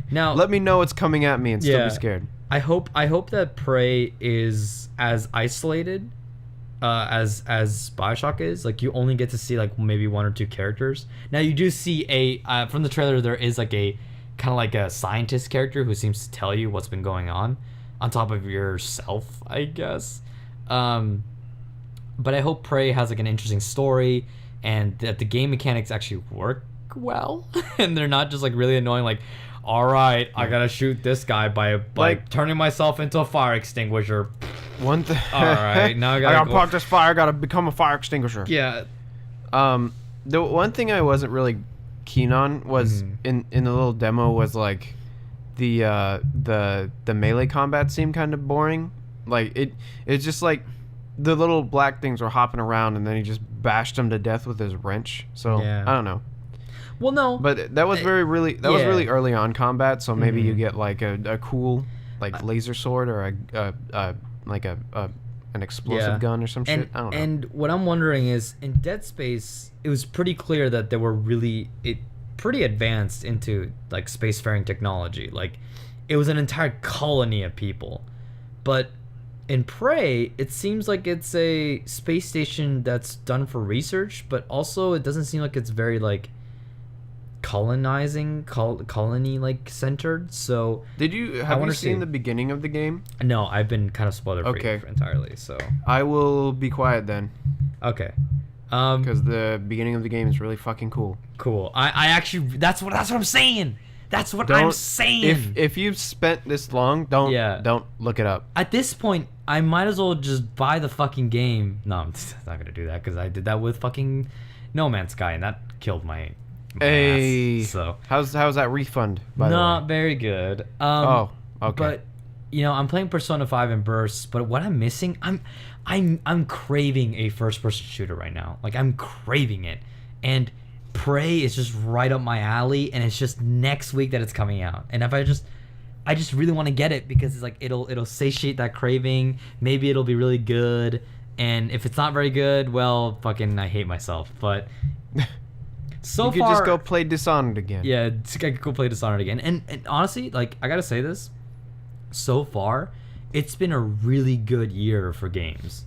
Now, let me know it's coming at me and still be scared. I hope that Prey is as isolated as BioShock is. Like, you only get to see like maybe one or two characters. Now you do see from the trailer, there is like a kind of like a scientist character who seems to tell you what's been going on top of yourself, I guess. But I hope Prey has like an interesting story and that the game mechanics actually work well and they're not just like really annoying, like, all right, I gotta shoot this guy by like turning myself into a fire extinguisher. One thing. All right, now I gotta park this fire. I gotta become a fire extinguisher. Yeah. The one thing I wasn't really keen on was in the little demo was like the melee combat seemed kind of boring. Like it's just like the little black things were hopping around and then he just bashed them to death with his wrench. So I don't know. Well, no, but that was was really early on combat, so maybe you get like a cool like laser sword or an explosive gun or some shit. I don't know. And what I'm wondering is, in Dead Space, it was pretty clear that they were really pretty advanced into like spacefaring technology. Like, it was an entire colony of people, but in Prey, it seems like it's a space station that's done for research, but also it doesn't seem like it's very like colony like centered. So have you seen the beginning of the game? No, I've been kind of spoiler free entirely, so I will be quiet then. Okay. Because the beginning of the game is really fucking cool. I actually that's what I'm saying. That's what I'm saying. If you've spent this long, don't look it up. At this point, I might as well just buy the fucking game. No, I'm not gonna do that because I did that with fucking No Man's Sky and that killed my ass. So how's that refund? By the way, not very good. Okay. But I'm playing Persona 5 in bursts. But what I'm missing, I'm craving a first-person shooter right now. Like, I'm craving it, and Prey is just right up my alley. And it's just next week that it's coming out. And if I just really want to get it because it's like it'll satiate that craving. Maybe it'll be really good. And if it's not very good, well, fucking I hate myself. But so you could just go play Dishonored again. Yeah, I could go play Dishonored again. And honestly, like, I gotta say this. So far, it's been a really good year for games.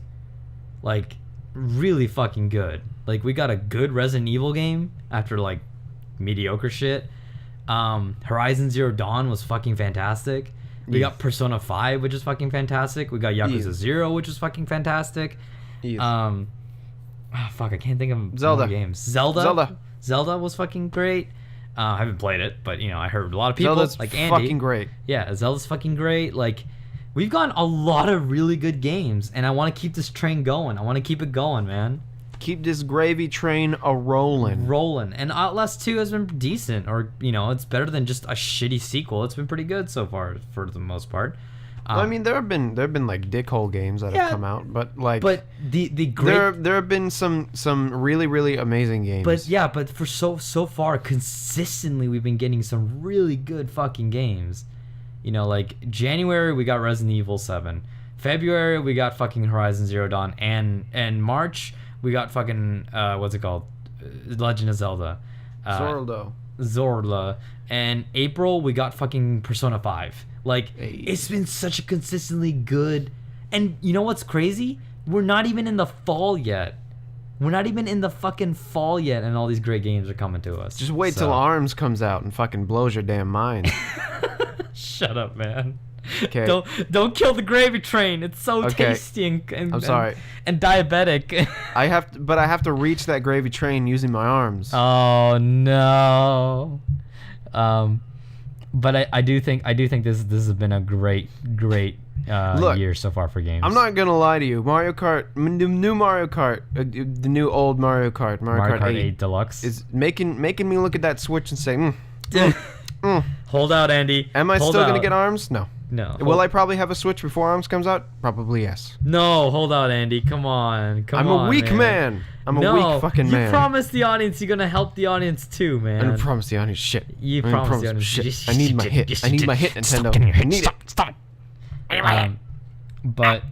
Like, really fucking good. Like, we got a good Resident Evil game after, like, mediocre shit. Horizon Zero Dawn was fucking fantastic. We got Persona 5, which is fucking fantastic. We got Yakuza 0, which is fucking fantastic. Fuck, I can't think of Zelda games. Zelda was fucking great. I haven't played it, but I heard a lot of people Zelda's like Andy. Fucking great. Yeah, Zelda's fucking great. Like, we've gotten a lot of really good games, and I want to keep this train going. I want to keep it going, man. Keep this gravy train rolling. And Outlast 2 has been decent, or it's better than just a shitty sequel. It's been pretty good so far for the most part. I mean, there have been like dickhole games that have come out, but the great there have been some really really amazing games. But for so far consistently we've been getting some really good fucking games. Like January we got Resident Evil 7, February we got fucking Horizon Zero Dawn, and March we got fucking what's it called, Legend of Zelda, Zorla, and April we got fucking Persona 5. Like, it's been such a consistently good. And you know what's crazy? We're not even in the fall yet. We're not even in the fucking fall yet, and all these great games are coming to us. Just wait till ARMS comes out and fucking blows your damn mind. Shut up, man. Okay. Don't kill the gravy train. It's so Okay. tasty and I'm sorry. and diabetic. I have to reach that gravy train using my arms. Oh no. But I do think this has been a great Look, year so far for games. I'm not gonna lie to you. Mario Kart, the new Mario Kart, the new old Mario Kart, Mario Kart 8 Deluxe is making me look at that Switch and say, Hold out, Andy. am I Hold still gonna out. get arms? No. No. Will I probably have a Switch before ARMS comes out? Probably yes. No, hold out, Andy. Come on. I'm a weak man. I'm a weak fucking man. You promised the audience you're gonna help the audience too, man. I promised the audience shit. You I promised the audience shit. I need my hit. I need my hit, Nintendo. I need it. Stop it. But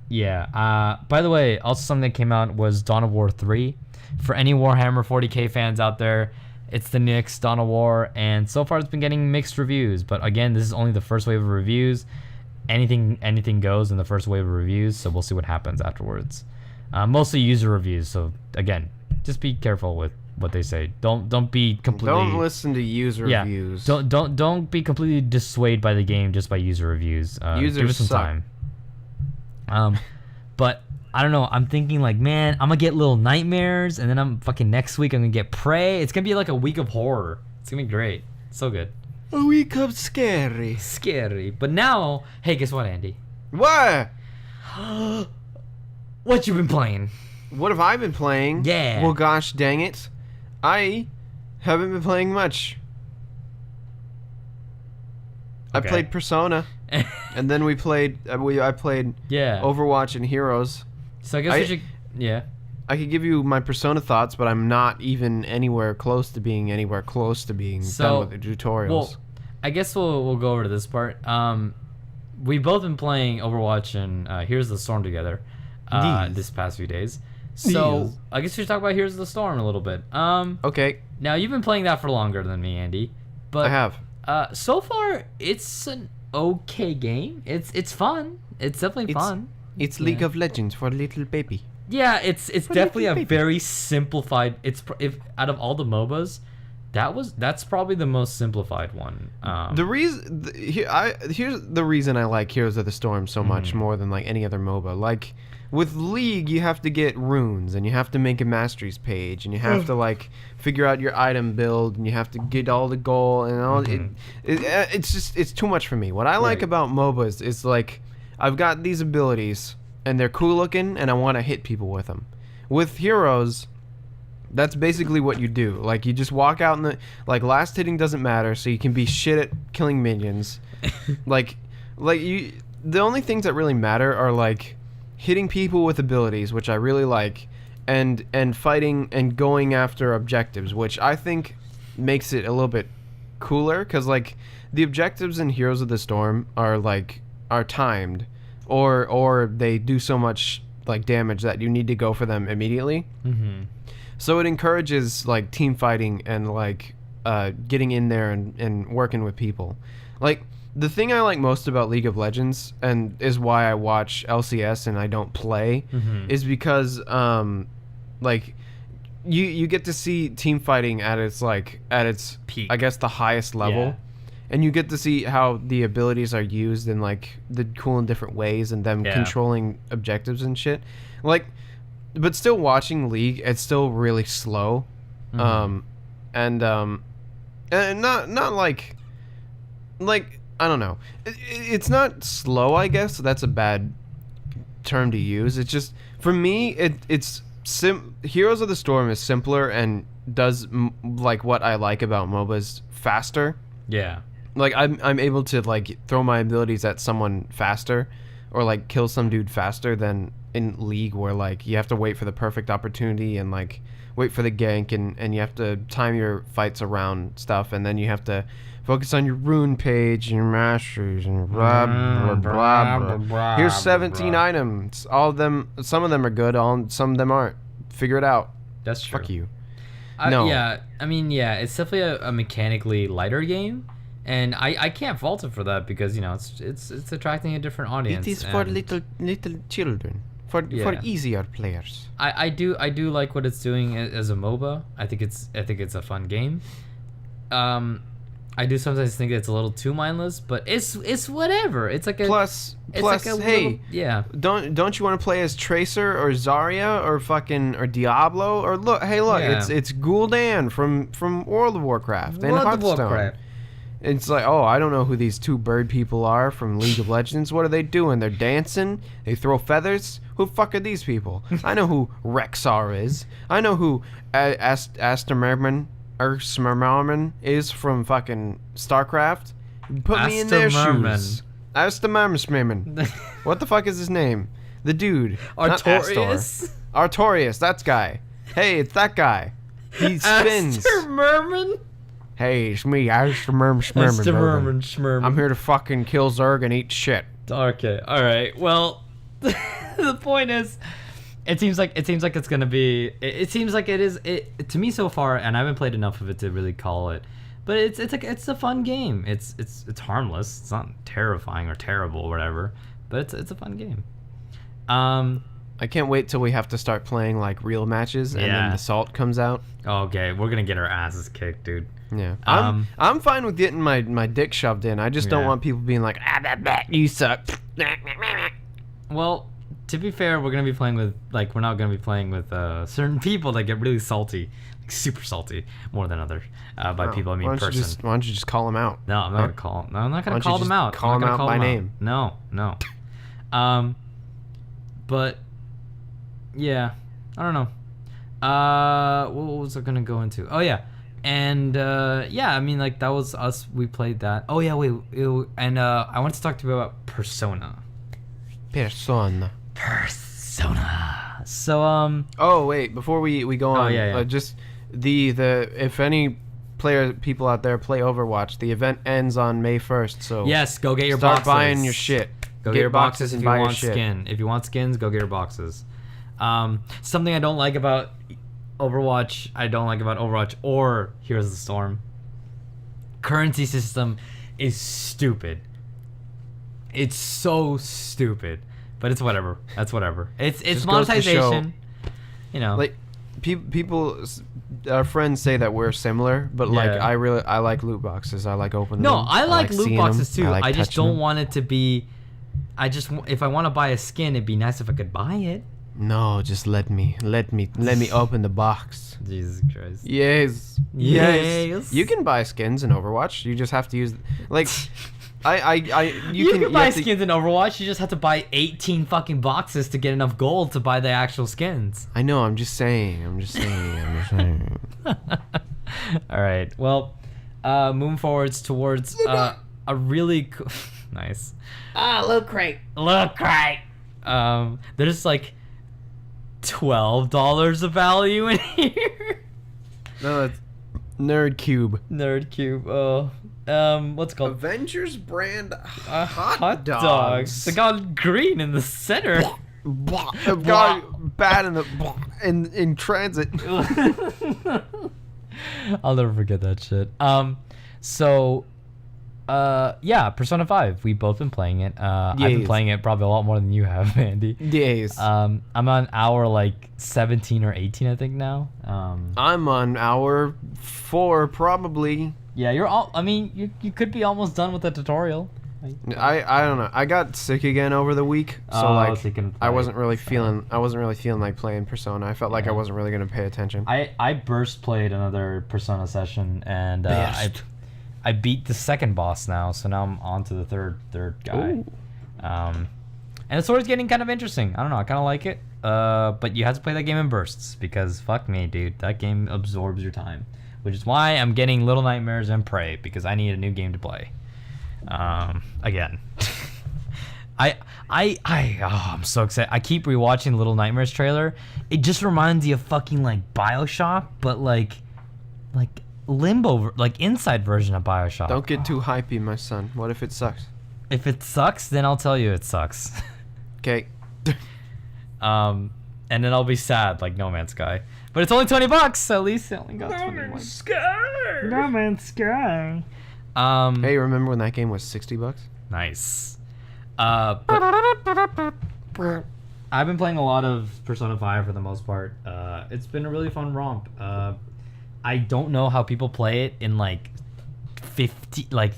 yeah. By the way, also something that came out was Dawn of War 3. For any Warhammer 40k fans out there, it's the next Dawn of War, and so far it's been getting mixed reviews. But again, this is only the first wave of reviews. Anything goes in the first wave of reviews, so we'll see what happens afterwards. Mostly user reviews, so again, just be careful with what they say. Don't be completely. Don't listen to user reviews. Don't be completely dissuaded by the game just by user reviews. Users give it some suck. time. But I don't know. I'm thinking like, man, I'm gonna get little nightmares, and then I'm fucking next week I'm gonna get Prey. It's gonna be like a week of horror. It's gonna be great. So good. A week of scary. Scary. But now, hey, guess what, Andy? What? What you been playing? What have I been playing? Yeah. Well, gosh dang it, I haven't been playing much. Okay. I played Persona, and then I played Yeah. Overwatch and Heroes. So I guess we should. Yeah. I could give you my Persona thoughts, but I'm not even anywhere close to being done with the tutorials. Well, I guess we'll go over to this part. We've both been playing Overwatch and Here's the Storm together this past few days. So Yes. I guess we should talk about Here's the Storm a little bit. Okay, Now you've been playing that for longer than me, Andy. But I have. So far it's an okay game. It's fun. It's definitely fun. It's League of Legends for little baby. Yeah, it's definitely a baby. very simplified. If out of all the MOBAs, that's probably the most simplified one. Here's the reason I like Heroes of the Storm so much more than like any other MOBA. Like with League, you have to get runes and you have to make a masteries page and you have to like figure out your item build and you have to get all the gold and all. It's too much for me. What I like about MOBAs is like I've got these abilities and they're cool looking and I want to hit people with them. With Heroes, that's basically what you do. Like you just walk out in the last hitting doesn't matter, so you can be shit at killing minions. like you, the only things that really matter are like hitting people with abilities, which I really like, and fighting and going after objectives, which I think makes it a little bit cooler because like the objectives in Heroes of the Storm are timed, or they do so much like damage that you need to go for them immediately. So it encourages like team fighting and like getting in there and working with people. Like the thing I like most about League of Legends and is why I watch LCS and I don't play is because like you get to see team fighting at its peak. I guess the highest level. Yeah. And you get to see how the abilities are used in like the cool and different ways and them controlling objectives and shit. Like, but still watching League, it's still really slow. And not like I don't know. It's not slow, I guess. That's a bad term to use. It's just for me Heroes of the Storm is simpler and does like what I like about MOBAs faster. Yeah. Like I'm able to like throw my abilities at someone faster or like kill some dude faster than in League where like you have to wait for the perfect opportunity and like wait for the gank and you have to time your fights around stuff and then you have to focus on your rune page and your masteries and blah blah blah blah. Here's 17 items. All of them, some of them are good, some of them aren't. Figure it out. That's true. Fuck you. No. Yeah, I mean, yeah, it's definitely a mechanically lighter game, and I can't fault it for that because you know it's attracting a different audience. It is for little children, for easier players. I do like what it's doing as a MOBA. I think it's a fun game. I do sometimes think it's a little too mindless, but it's whatever. It's like a plus like a hey, little, yeah. Don't you want to play as Tracer or Zarya or fucking or Diablo or look? Hey, look, Yeah. it's Gul'dan from World of Warcraft and World of Hearthstone. Warcraft. It's like, oh, I don't know who these two bird people are from League of Legends. What are they doing? They're dancing. They throw feathers. Who the fuck are these people? I know who Rexar is. I know who Astermerman or Smermerman is from fucking StarCraft. Put me in their shoes. Astermerman. What the fuck is his name? The dude. Artorias? Artorias, that guy. Hey, it's that guy. He spins. Astermerman? Hey, it's me, Astermerman. I'm here to fucking kill Zerg and eat shit. Okay, all right. Well, the point is, it seems like it's gonna be. It seems like it is. It to me so far, and I haven't played enough of it to really call it. But it's a fun game. It's harmless. It's not terrifying or terrible or whatever. But it's a fun game. I can't wait till we have to start playing like real matches and then the salt comes out. Okay, we're gonna get our asses kicked, dude. Yeah, I'm fine with getting my dick shoved in. I just don't want people being like, you suck. Well, to be fair, we're gonna be playing with we're not gonna be playing with certain people that get really salty, like super salty, more than others. By people I mean person. Why don't you just call them out? No, I'm not gonna call them. No, I'm not gonna call them out. Call them out by name. No. But yeah, I don't know. What was I gonna go into? Oh yeah. And I mean, like that was us. We played that. Oh yeah, and I wanted to talk to you about Persona. So Oh wait, before we go on, yeah. just the if any people out there play Overwatch, the event ends on May 1st. So yes, go get your start boxes. buying your shit. Go get your boxes if you want skin. If you want skins, go get your boxes. Something I don't like about Overwatch, or Heroes of the Storm. Currency system is stupid. It's so stupid, but it's whatever. That's whatever. It's Just monetization. You know, like people, our friends say that we're similar, but like I like loot boxes. I like opening them. No, I like loot boxes too. I just don't want it to be. If I want to buy a skin, it'd be nice if I could buy it. No, just let me open the box. Jesus Christ. Yes. You can buy skins in Overwatch. You just have to use like you can buy skins in Overwatch. You just have to buy 18 fucking boxes to get enough gold to buy the actual skins. I know. I'm just saying. All right. Well, moving forwards towards a really nice. Loot crate. There's like $12 of value in here. No, it's Nerd Cube. Oh, what's it called? Avengers brand hot dogs. They got green in the center. Got bad in transit. I'll never forget that shit. Persona 5. We've both been playing it. I've been playing it probably a lot more than you have, Andy. Yes. I'm on hour like 17 or 18, I think now. I'm on hour 4 probably. Yeah, you could be almost done with the tutorial. I don't know. I got sick again over the week, so I wasn't really feeling like playing Persona. I felt like I wasn't really gonna pay attention. I burst played another Persona session and I beat the second boss now, so now I'm on to the third guy. And the story's getting kind of interesting. I don't know, I kind of like it. But you have to play that game in bursts because fuck me, dude, that game absorbs your time, which is why I'm getting Little Nightmares and Prey because I need a new game to play. Again. I'm so excited. I keep rewatching Little Nightmares trailer. It just reminds you of fucking like BioShock, but like Limbo, like inside version of BioShock. Don't get too hypey, my son. What if it sucks? If it sucks, then I'll tell you it sucks. Okay. And then I'll be sad like No Man's Sky. But it's only $20, so at least it only got $21. No Man's Sky. Hey, remember when that game was $60? Nice. But I've been playing a lot of Persona 5 for the most part. It's been a really fun romp. I don't know how people play it in like 50 like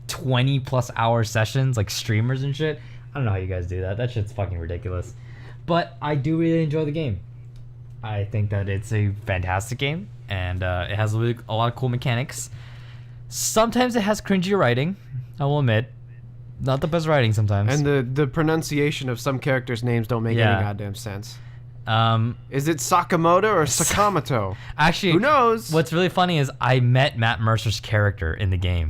20 plus hour sessions, like streamers and shit. I don't know how you guys do that. That shit's fucking ridiculous. But I do really enjoy the game. I think that it's a fantastic game, and it has a lot of cool mechanics. Sometimes it has cringy writing, I will admit. Not the best writing sometimes. And the pronunciation of some characters' names don't make any goddamn sense. Is it Sakamoto or Sakamoto? Actually, who knows? What's really funny is I met Matt Mercer's character in the game.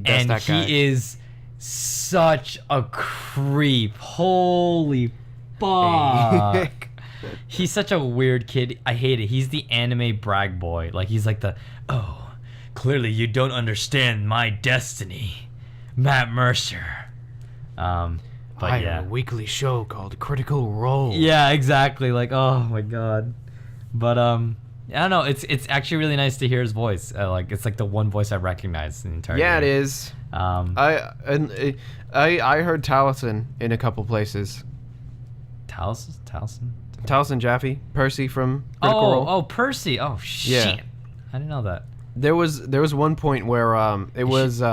That's that guy. He is such a creep. Holy fuck. He's such a weird kid. I hate it. He's the anime brag boy. Like, he's like clearly you don't understand my destiny, Matt Mercer. But I have a weekly show called Critical Role. Yeah, exactly. Like, oh my god. But I don't know. It's actually really nice to hear his voice. Like, it's like the one voice I recognize in the entire game. Yeah, it is. I heard Taliesin in a couple places. Taliesin Jaffe, Percy from Critical Role. Oh, Percy. Oh shit. Yeah. I didn't know that. There was one point where is she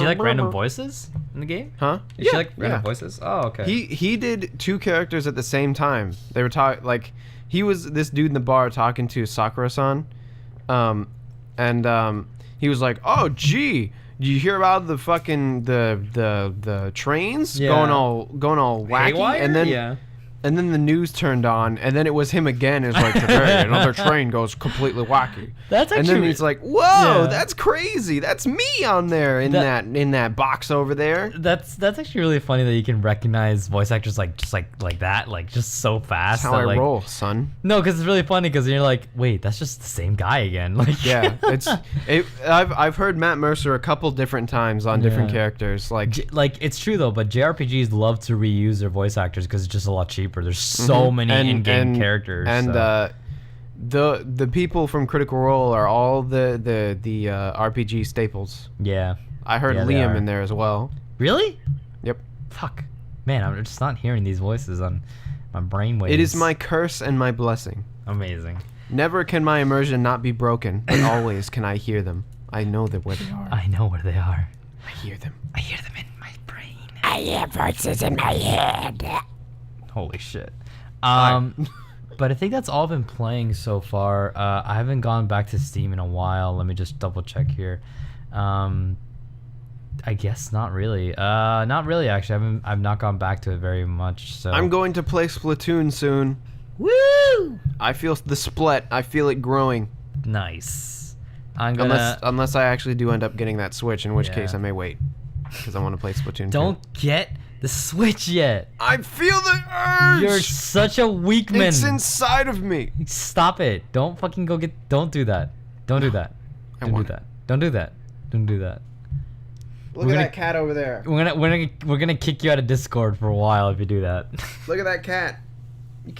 like random voices in the game? Huh? Is she like random voices? Oh, okay. He did two characters at the same time. They were talking like he was this dude in the bar talking to Sakura-san, and he was like, "Oh, gee, did you hear about the fucking the trains going all wacky?" Haywire? And then the news turned on, and then it was him again. It's like, today another train goes completely wacky. That's actually. And then he's like, "Whoa, that's crazy! That's me on there in that box over there." That's actually really funny that you can recognize voice actors like that, like just so fast. That's how I roll, son. No, because it's really funny because you're like, wait, that's just the same guy again. Like, yeah, I've heard Matt Mercer a couple different times on different characters. Like it's true though, but JRPGs love to reuse their voice actors because it's just a lot cheaper. There's so many in-game characters, and the people from Critical Role are all the RPG staples. Yeah, I heard Liam in there as well. Really? Yep. Fuck, man, I'm just not hearing these voices on my brainwaves. It is my curse and my blessing. Amazing. Never can my immersion not be broken, but always can I hear them. I know where they are. I know where they are. I hear them. I hear them in my brain. I hear voices in my head. Holy shit. But I think that's all I've been playing so far. I haven't gone back to Steam in a while. Let me just double check here. I guess not really. Not really actually. I've not gone back to it very much. So I'm going to play Splatoon soon. Woo! I feel the split. I feel it growing. Nice. I'm gonna unless I actually do end up getting that Switch, in which case I may wait because I want to play Splatoon. Don't get the Switch yet. I feel the urge. You're such a weak man. It's inside of me. Stop it. Don't fucking go get. Don't do that. Don't do that. Don't do that. Don't do that. Don't do that. Look at that cat over there. We're gonna kick you out of Discord for a while if you do that. Look at that cat. You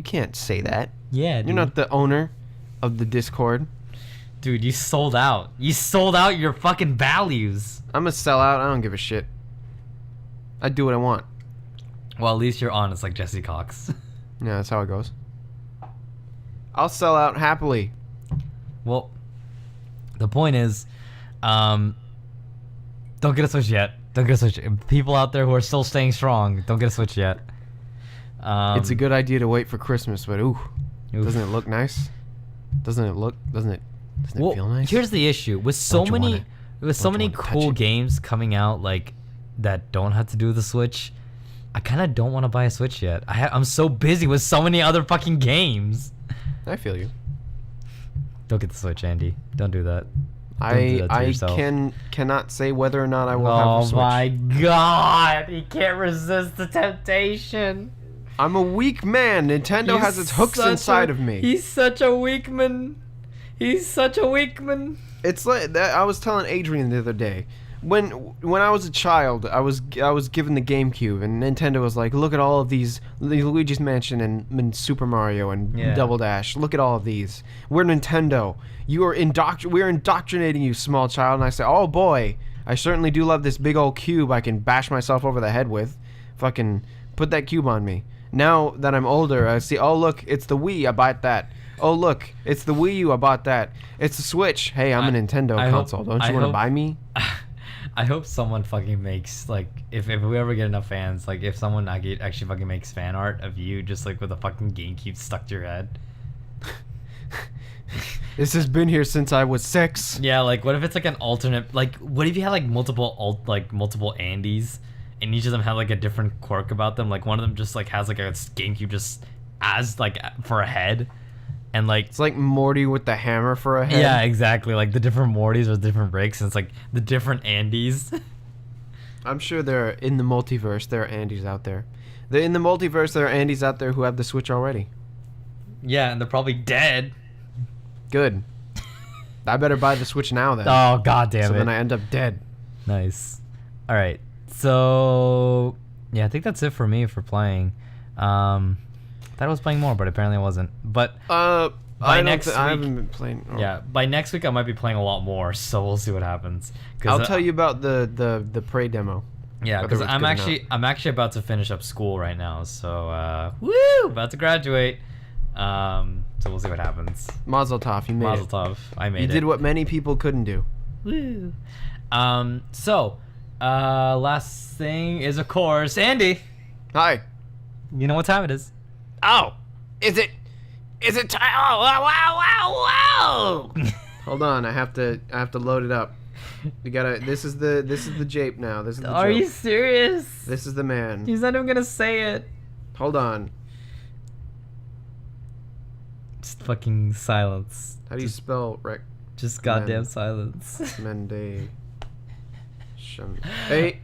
can't say that. Yeah, dude. You're not the owner of the Discord. Dude, you sold out. You sold out your fucking values. I'm a sellout. I don't give a shit. I do what I want. Well, at least you're honest like Jesse Cox. Yeah, that's how it goes. I'll sell out happily. Well, the point is, don't get a Switch yet. Don't get a Switch. People out there who are still staying strong, don't get a Switch yet. It's a good idea to wait for Christmas, but doesn't it look nice? Doesn't it feel nice? Here's the issue with so many cool games coming out like that don't have to do with the Switch. I kind of don't want to buy a Switch yet. I'm so busy with so many other fucking games. I feel you. Don't get the Switch, Andy. Don't do that. I cannot say whether or not I will have a Switch. Oh my god! He can't resist the temptation. I'm a weak man. Nintendo has its hooks inside of me. He's such a weak man. He's such a weak man. It's like that. I was telling Adrian the other day. When I was a child, I was given the GameCube, and Nintendo was like, "Look at all of these, Luigi's Mansion and Super Mario and Double Dash. Look at all of these. We're Nintendo. We're indoctrinating you, small child." And I said, "Oh boy, I certainly do love this big old cube I can bash myself over the head with. Fucking put that cube on me." Now that I'm older, I see, oh look, it's the Wii. I bite that. Oh look, it's the Wii U. I bought that. It's the Switch. Hey, I'm a Nintendo console. Don't you want to buy me? I hope someone fucking makes like if we ever get enough fans, like if someone actually fucking makes fan art of you just like with a fucking GameCube stuck to your head. This has been here since I was 6. Yeah, like what if it's like an alternate? Like what if you had like multiple Andys, and each of them have like a different quirk about them? Like one of them just like has like a GameCube just as like for a head, and like It's like Morty with the hammer for a head. yeah, exactly. Like the different Mortys with different breaks, and it's like the different Andys. I'm sure in the multiverse there are Andys out there. In the multiverse there are Andys out there who have the Switch already. Yeah, and they're probably dead. Good. I better buy the Switch now then. Oh god damn so it. then I end up dead. Nice. All right. So yeah, I think that's it for me for playing. Thought I was playing more, but apparently I wasn't. But I next week, haven't been playing. Oh. yeah, by next week I might be playing a lot more. So we'll see what happens. I'll tell you about the Prey demo. Yeah, because whether it's good or I'm actually about to finish up school right now. So about to graduate. So we'll see what happens. Mazel tov, you made Mazel it. tov, I made it. You did what many people couldn't do. Woo. Last thing is of course Andy. Hi. You know what time it is? Oh, is it time? Oh, wow. Hold on, I have to load it up. You gotta. This is the jape now. This is the Are joke. you serious? This is the man. He's not even gonna say it. Hold on. Just fucking silence. How do you spell rec? Just goddamn silence. Mende. Hey,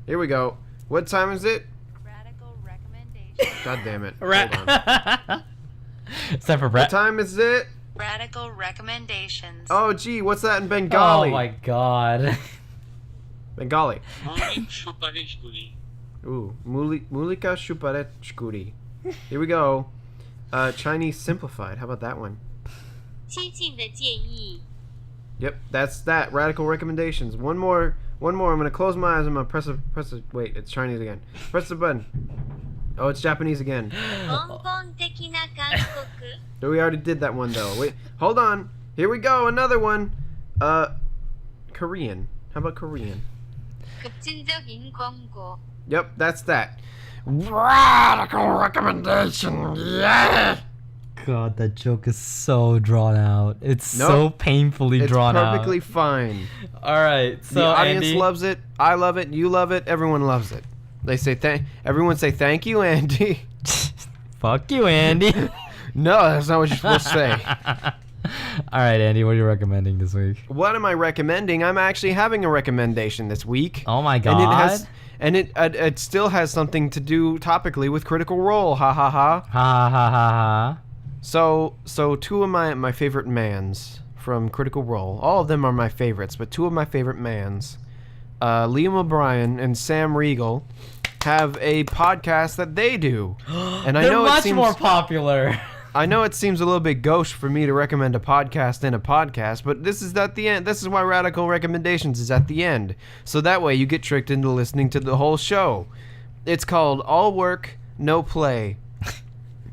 here we go. What time is it? Radical recommendation. God damn it. Hold on. It's time for What Brett. time is it? Radical recommendations. Oh, gee, what's that in Bengali? Oh my god. Bengali. Mulik Shuparishkuri. Ooh, Mulika Shuparechkuri. Here we go. Chinese simplified. How about that one? 激进的建议. Yep, that's that. Radical recommendations. One more. I'm gonna close my eyes. I'm gonna press a. Wait, it's Chinese again. Press the button. Oh, it's Japanese again. 根本的な韓国. We already did that one though. Wait, hold on. Here we go. Another one. Korean. How about Korean? 급진적인 광고. Yep, that's that. Radical recommendation, yeah! God, that joke is so drawn out. It's Nope. so painfully It's drawn perfectly out. fine. All right, so The audience Andy, loves it. I love it. You love it. Everyone loves it. They say everyone say thank you, Andy. fuck you, Andy. No, that's not what you're supposed to say. All right, Andy, what are you recommending this week? What am I recommending? I'm actually having a recommendation this week. Oh my god. And it still has something to do topically with Critical Role. Ha ha ha. Ha ha ha ha. So two of my favorite mans from Critical Role. All of them are my favorites, but two of my favorite mans, Liam O'Brien and Sam Riegel, have a podcast that they do. And They're much more popular. I know it seems a little bit gauche for me to recommend a podcast in a podcast, but this is at the end. This is why Radical Recommendations is at the end. So that way you get tricked into listening to the whole show. It's called All Work, No Play.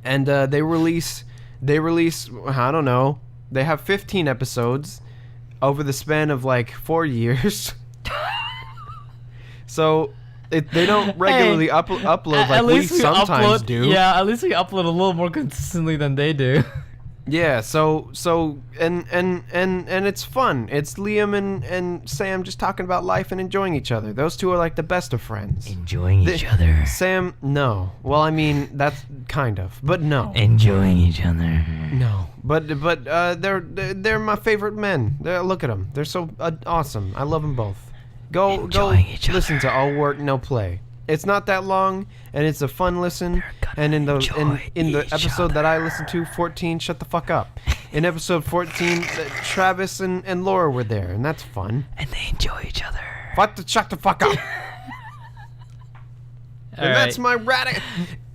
And they release, I don't know, they have 15 episodes over the span of like 4 years. So they don't regularly upload like we sometimes do. Yeah, at least we upload a little more consistently than they do. Yeah, so and it's fun. It's Liam and Sam just talking about life and enjoying each other. Those two are like the best of friends. Enjoying each other. Sam, no. Well, I mean, that's kind of, but no. Enjoying each other. No, but they're my favorite men. Look at them. They're so awesome. I love them both. Go listen to All Work No Play. It's not that long, and it's a fun listen. And in the episode that I listened to, 14, shut the fuck up. In episode 14, Travis and Laura were there, and that's fun. And they enjoy each other. Shut the fuck up. And that's my radical.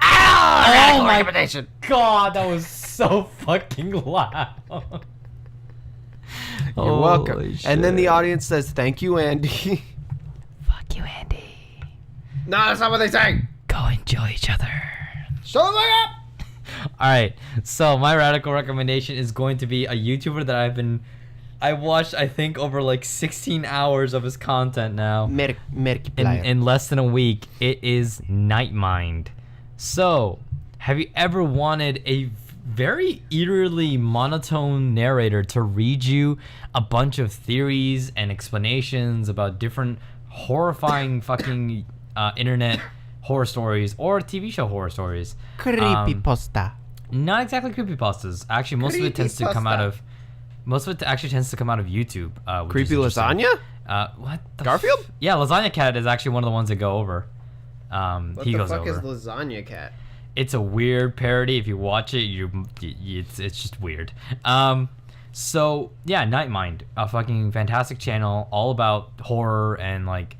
Oh my recommendation. god, that was so fucking loud. You're welcome. And then the audience says, "Thank you, Andy." Fuck you, Andy. No, that's not what they say. Go enjoy each other. Shut the fuck up. All right. So my radical recommendation is going to be a YouTuber that I watched, I think, over like 16 hours of his content now. In less than a week. It is Nightmind. So, have you ever wanted a very eerily monotone narrator to read you a bunch of theories and explanations about different horrifying fucking internet horror stories or TV show horror stories? Creepypasta. Not exactly creepypastas. Actually, most of it tends to come out of YouTube. Which Creepy is interesting. lasagna? What? Garfield? Yeah, Lasagna Cat is actually one of the ones that go over. What He the goes fuck over. is Lasagna Cat? It's a weird parody. If you watch it, it's just weird. So yeah, Nightmind, a fucking fantastic channel, all about horror and like,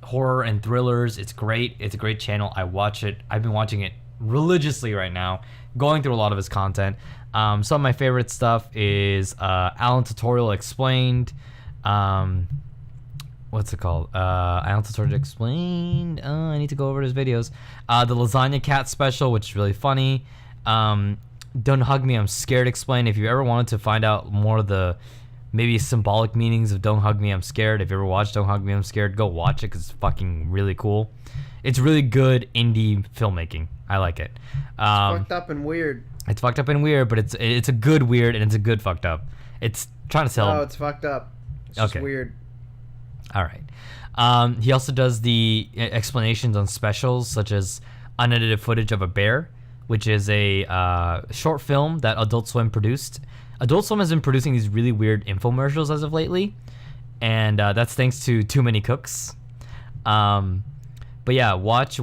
horror and thrillers. It's great. It's a great channel. I watch it. I've been watching it religiously right now, going through a lot of his content. Some of my favorite stuff is Alan Tutorial Explained. What's it called? Alan Tutorial Explained. I need to go over his videos. The Lasagna Cat special, which is really funny. Don't Hug Me, I'm Scared Explained. If you ever wanted to find out more of the maybe symbolic meanings of Don't Hug Me, I'm Scared, if you ever watched Don't Hug Me, I'm Scared, go watch it because it's fucking really cool. It's really good indie filmmaking. I like it. Fucked up and weird. It's fucked up and weird, but it's a good weird and it's a good fucked up. It's trying to sell. Oh, it's fucked up. It's just weird. All right. He also does the explanations on specials, such as unedited footage of a bear, which is a short film that Adult Swim produced. Adult Swim has been producing these really weird infomercials as of lately, and that's thanks to Too Many Cooks. But yeah, watch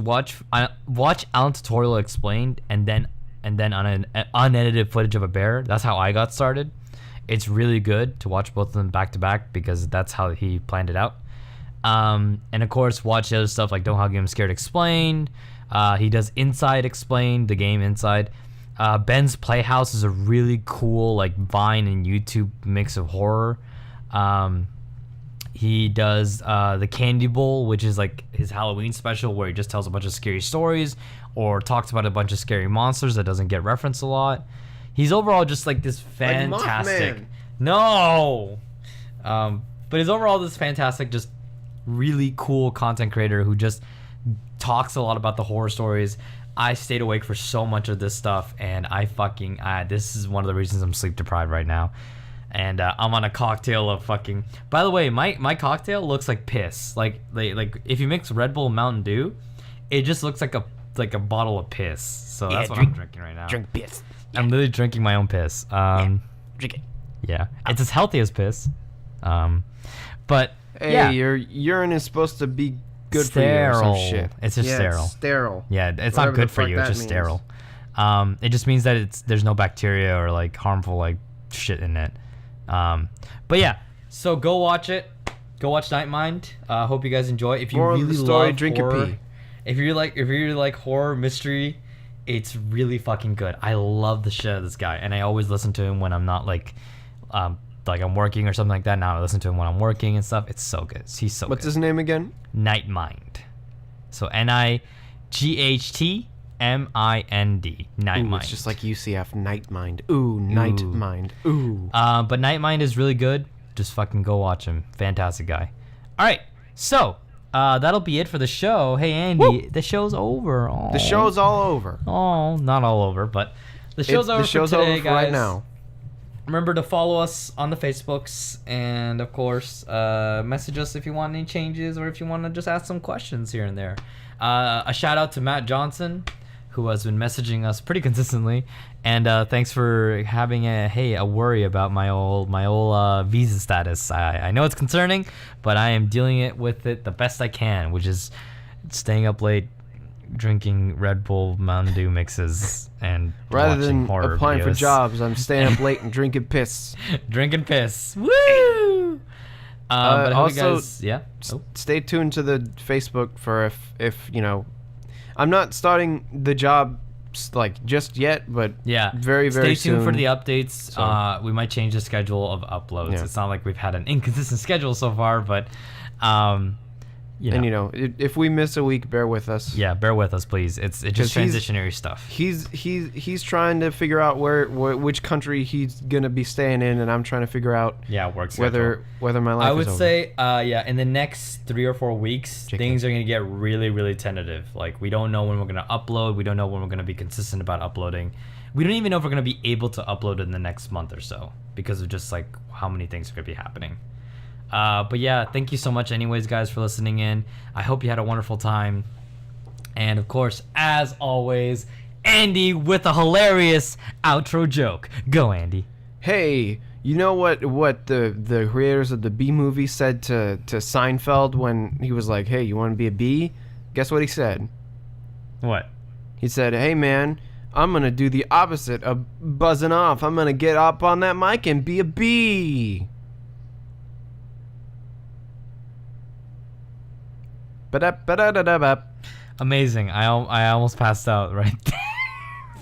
Alan Tutorial Explained, and then unedited footage of a bear. That's how I got started. It's really good to watch both of them back to back because that's how he planned it out. And of course, watch the other stuff like Don't Hug Me, I'm Scared Explained. He does Inside Explained, the game Inside. Ben's Playhouse is a really cool like Vine and YouTube mix of horror. He does the Candy Bowl, which is like his Halloween special where he just tells a bunch of scary stories or talks about a bunch of scary monsters that doesn't get referenced a lot. He's overall just like this fantastic. Like Mothman. No. But he's overall this fantastic, just really cool content creator who just talks a lot about the horror stories. I stayed awake for so much of this stuff, and this is one of the reasons I'm sleep deprived right now. And I'm on a cocktail of fucking. By the way, my cocktail looks like piss. Like if you mix Red Bull and Mountain Dew, it just looks like a bottle of piss. So that's what I'm drinking right now. Drink piss. I'm literally drinking my own piss. Drink it. Yeah, it's as healthy as piss. But Hey, yeah, your urine is supposed to be good sterile. for you or some shit. It's just sterile. It's sterile. Yeah, it's Whatever not good the for fuck you. It's that just means. sterile. It just means that there's no bacteria or like harmful like shit in it. But yeah, so go watch it. Go watch Nightmind. Hope you guys enjoy. If you Moral of really the story, love drink a horror, pee. if you really like horror mystery, it's really fucking good. I love the shit out of this guy, and I always listen to him when I'm not like I'm working or something like that. Now I listen to him when I'm working and stuff. It's so good. He's so What's good. his name again? Nightmind. So Nightmind. Nightmind. Ooh, it's just like UCF. Nightmind. Ooh, Nightmind. Ooh. But Nightmind is really good. Just fucking go watch him. Fantastic guy. All right. So that'll be it for the show. Hey Andy, the show's over. Aw. The show's all over. Oh, not all over, but the show's over The show's for today, over for guys. right now. Remember to follow us on the Facebooks, and of course, message us if you want any changes or if you want to just ask some questions here and there. A shout out to Matt Johnson, who has been messaging us pretty consistently, and thanks for having a worry about my old visa status. I know it's concerning, but I am dealing with it the best I can, which is staying up late, drinking Red Bull Mountain Dew mixes, and Rather watching than horror applying for videos. jobs, I'm staying up late and drinking piss. Drinking piss. Woo! But I hope you also, guys, yeah. Oh. Stay tuned to the Facebook for if you know. I'm not starting the job like just yet, but Yeah. very Stay soon. tuned for the updates. So- We might change the schedule of uploads. Yeah. It's not like we've had an inconsistent schedule so far, but And if we miss a week, bear with us. Yeah, bear with us, please. It's just transitionary stuff. He's trying to figure out which country he's gonna be staying in, and I'm trying to figure out whether my life. I would is over. say in the next 3 or 4 weeks, things are gonna get really, really tentative. Like, we don't know when we're gonna upload. We don't know when we're gonna be consistent about uploading. We don't even know if we're gonna be able to upload in the next month or so because of just like how many things are gonna be happening. But yeah, thank you so much anyways, guys, for listening in. I hope you had a wonderful time. And of course, as always, Andy with a hilarious outro joke. Go, Andy. Hey, you know what the creators of the Bee movie said to Seinfeld when he was like, hey, you want to be a bee? Guess what he said? What? He said, hey, man, I'm going to do the opposite of buzzing off. I'm going to get up on that mic and be a bee. Amazing. I almost passed out right there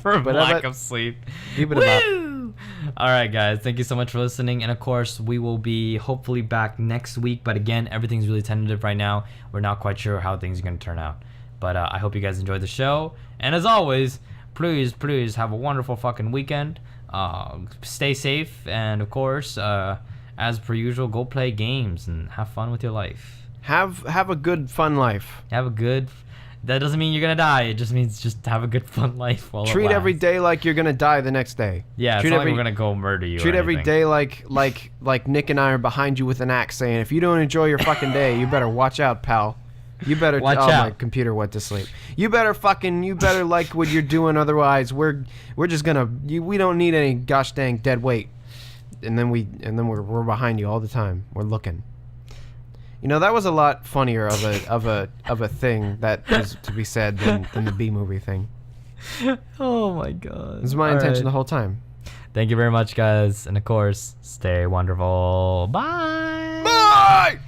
for lack of sleep. Woo! All right, guys. Thank you so much for listening. And of course, we will be hopefully back next week. But again, everything's really tentative right now. We're not quite sure how things are going to turn out. But I hope you guys enjoyed the show. And as always, please have a wonderful fucking weekend. Stay safe. And of course, as per usual, go play games and have fun with your life. Have a good, fun life. That doesn't mean you're gonna die. It just means just have a good, fun life while treat every day like you're gonna die the next day. Yeah, it's not like we're gonna go murder you. Treat every day like Nick and I are behind you with an axe, saying, if you don't enjoy your fucking day, you better watch out, pal. You better watch out. My computer went to sleep. You better like what you're doing. Otherwise, we're just gonna. We don't need any gosh dang dead weight. And then we're behind you all the time. We're looking. That was a lot funnier of a thing that is to be said than the B movie thing. Oh my god. This is my intention the whole time. Thank you very much, guys. And of course, stay wonderful. Bye. Bye.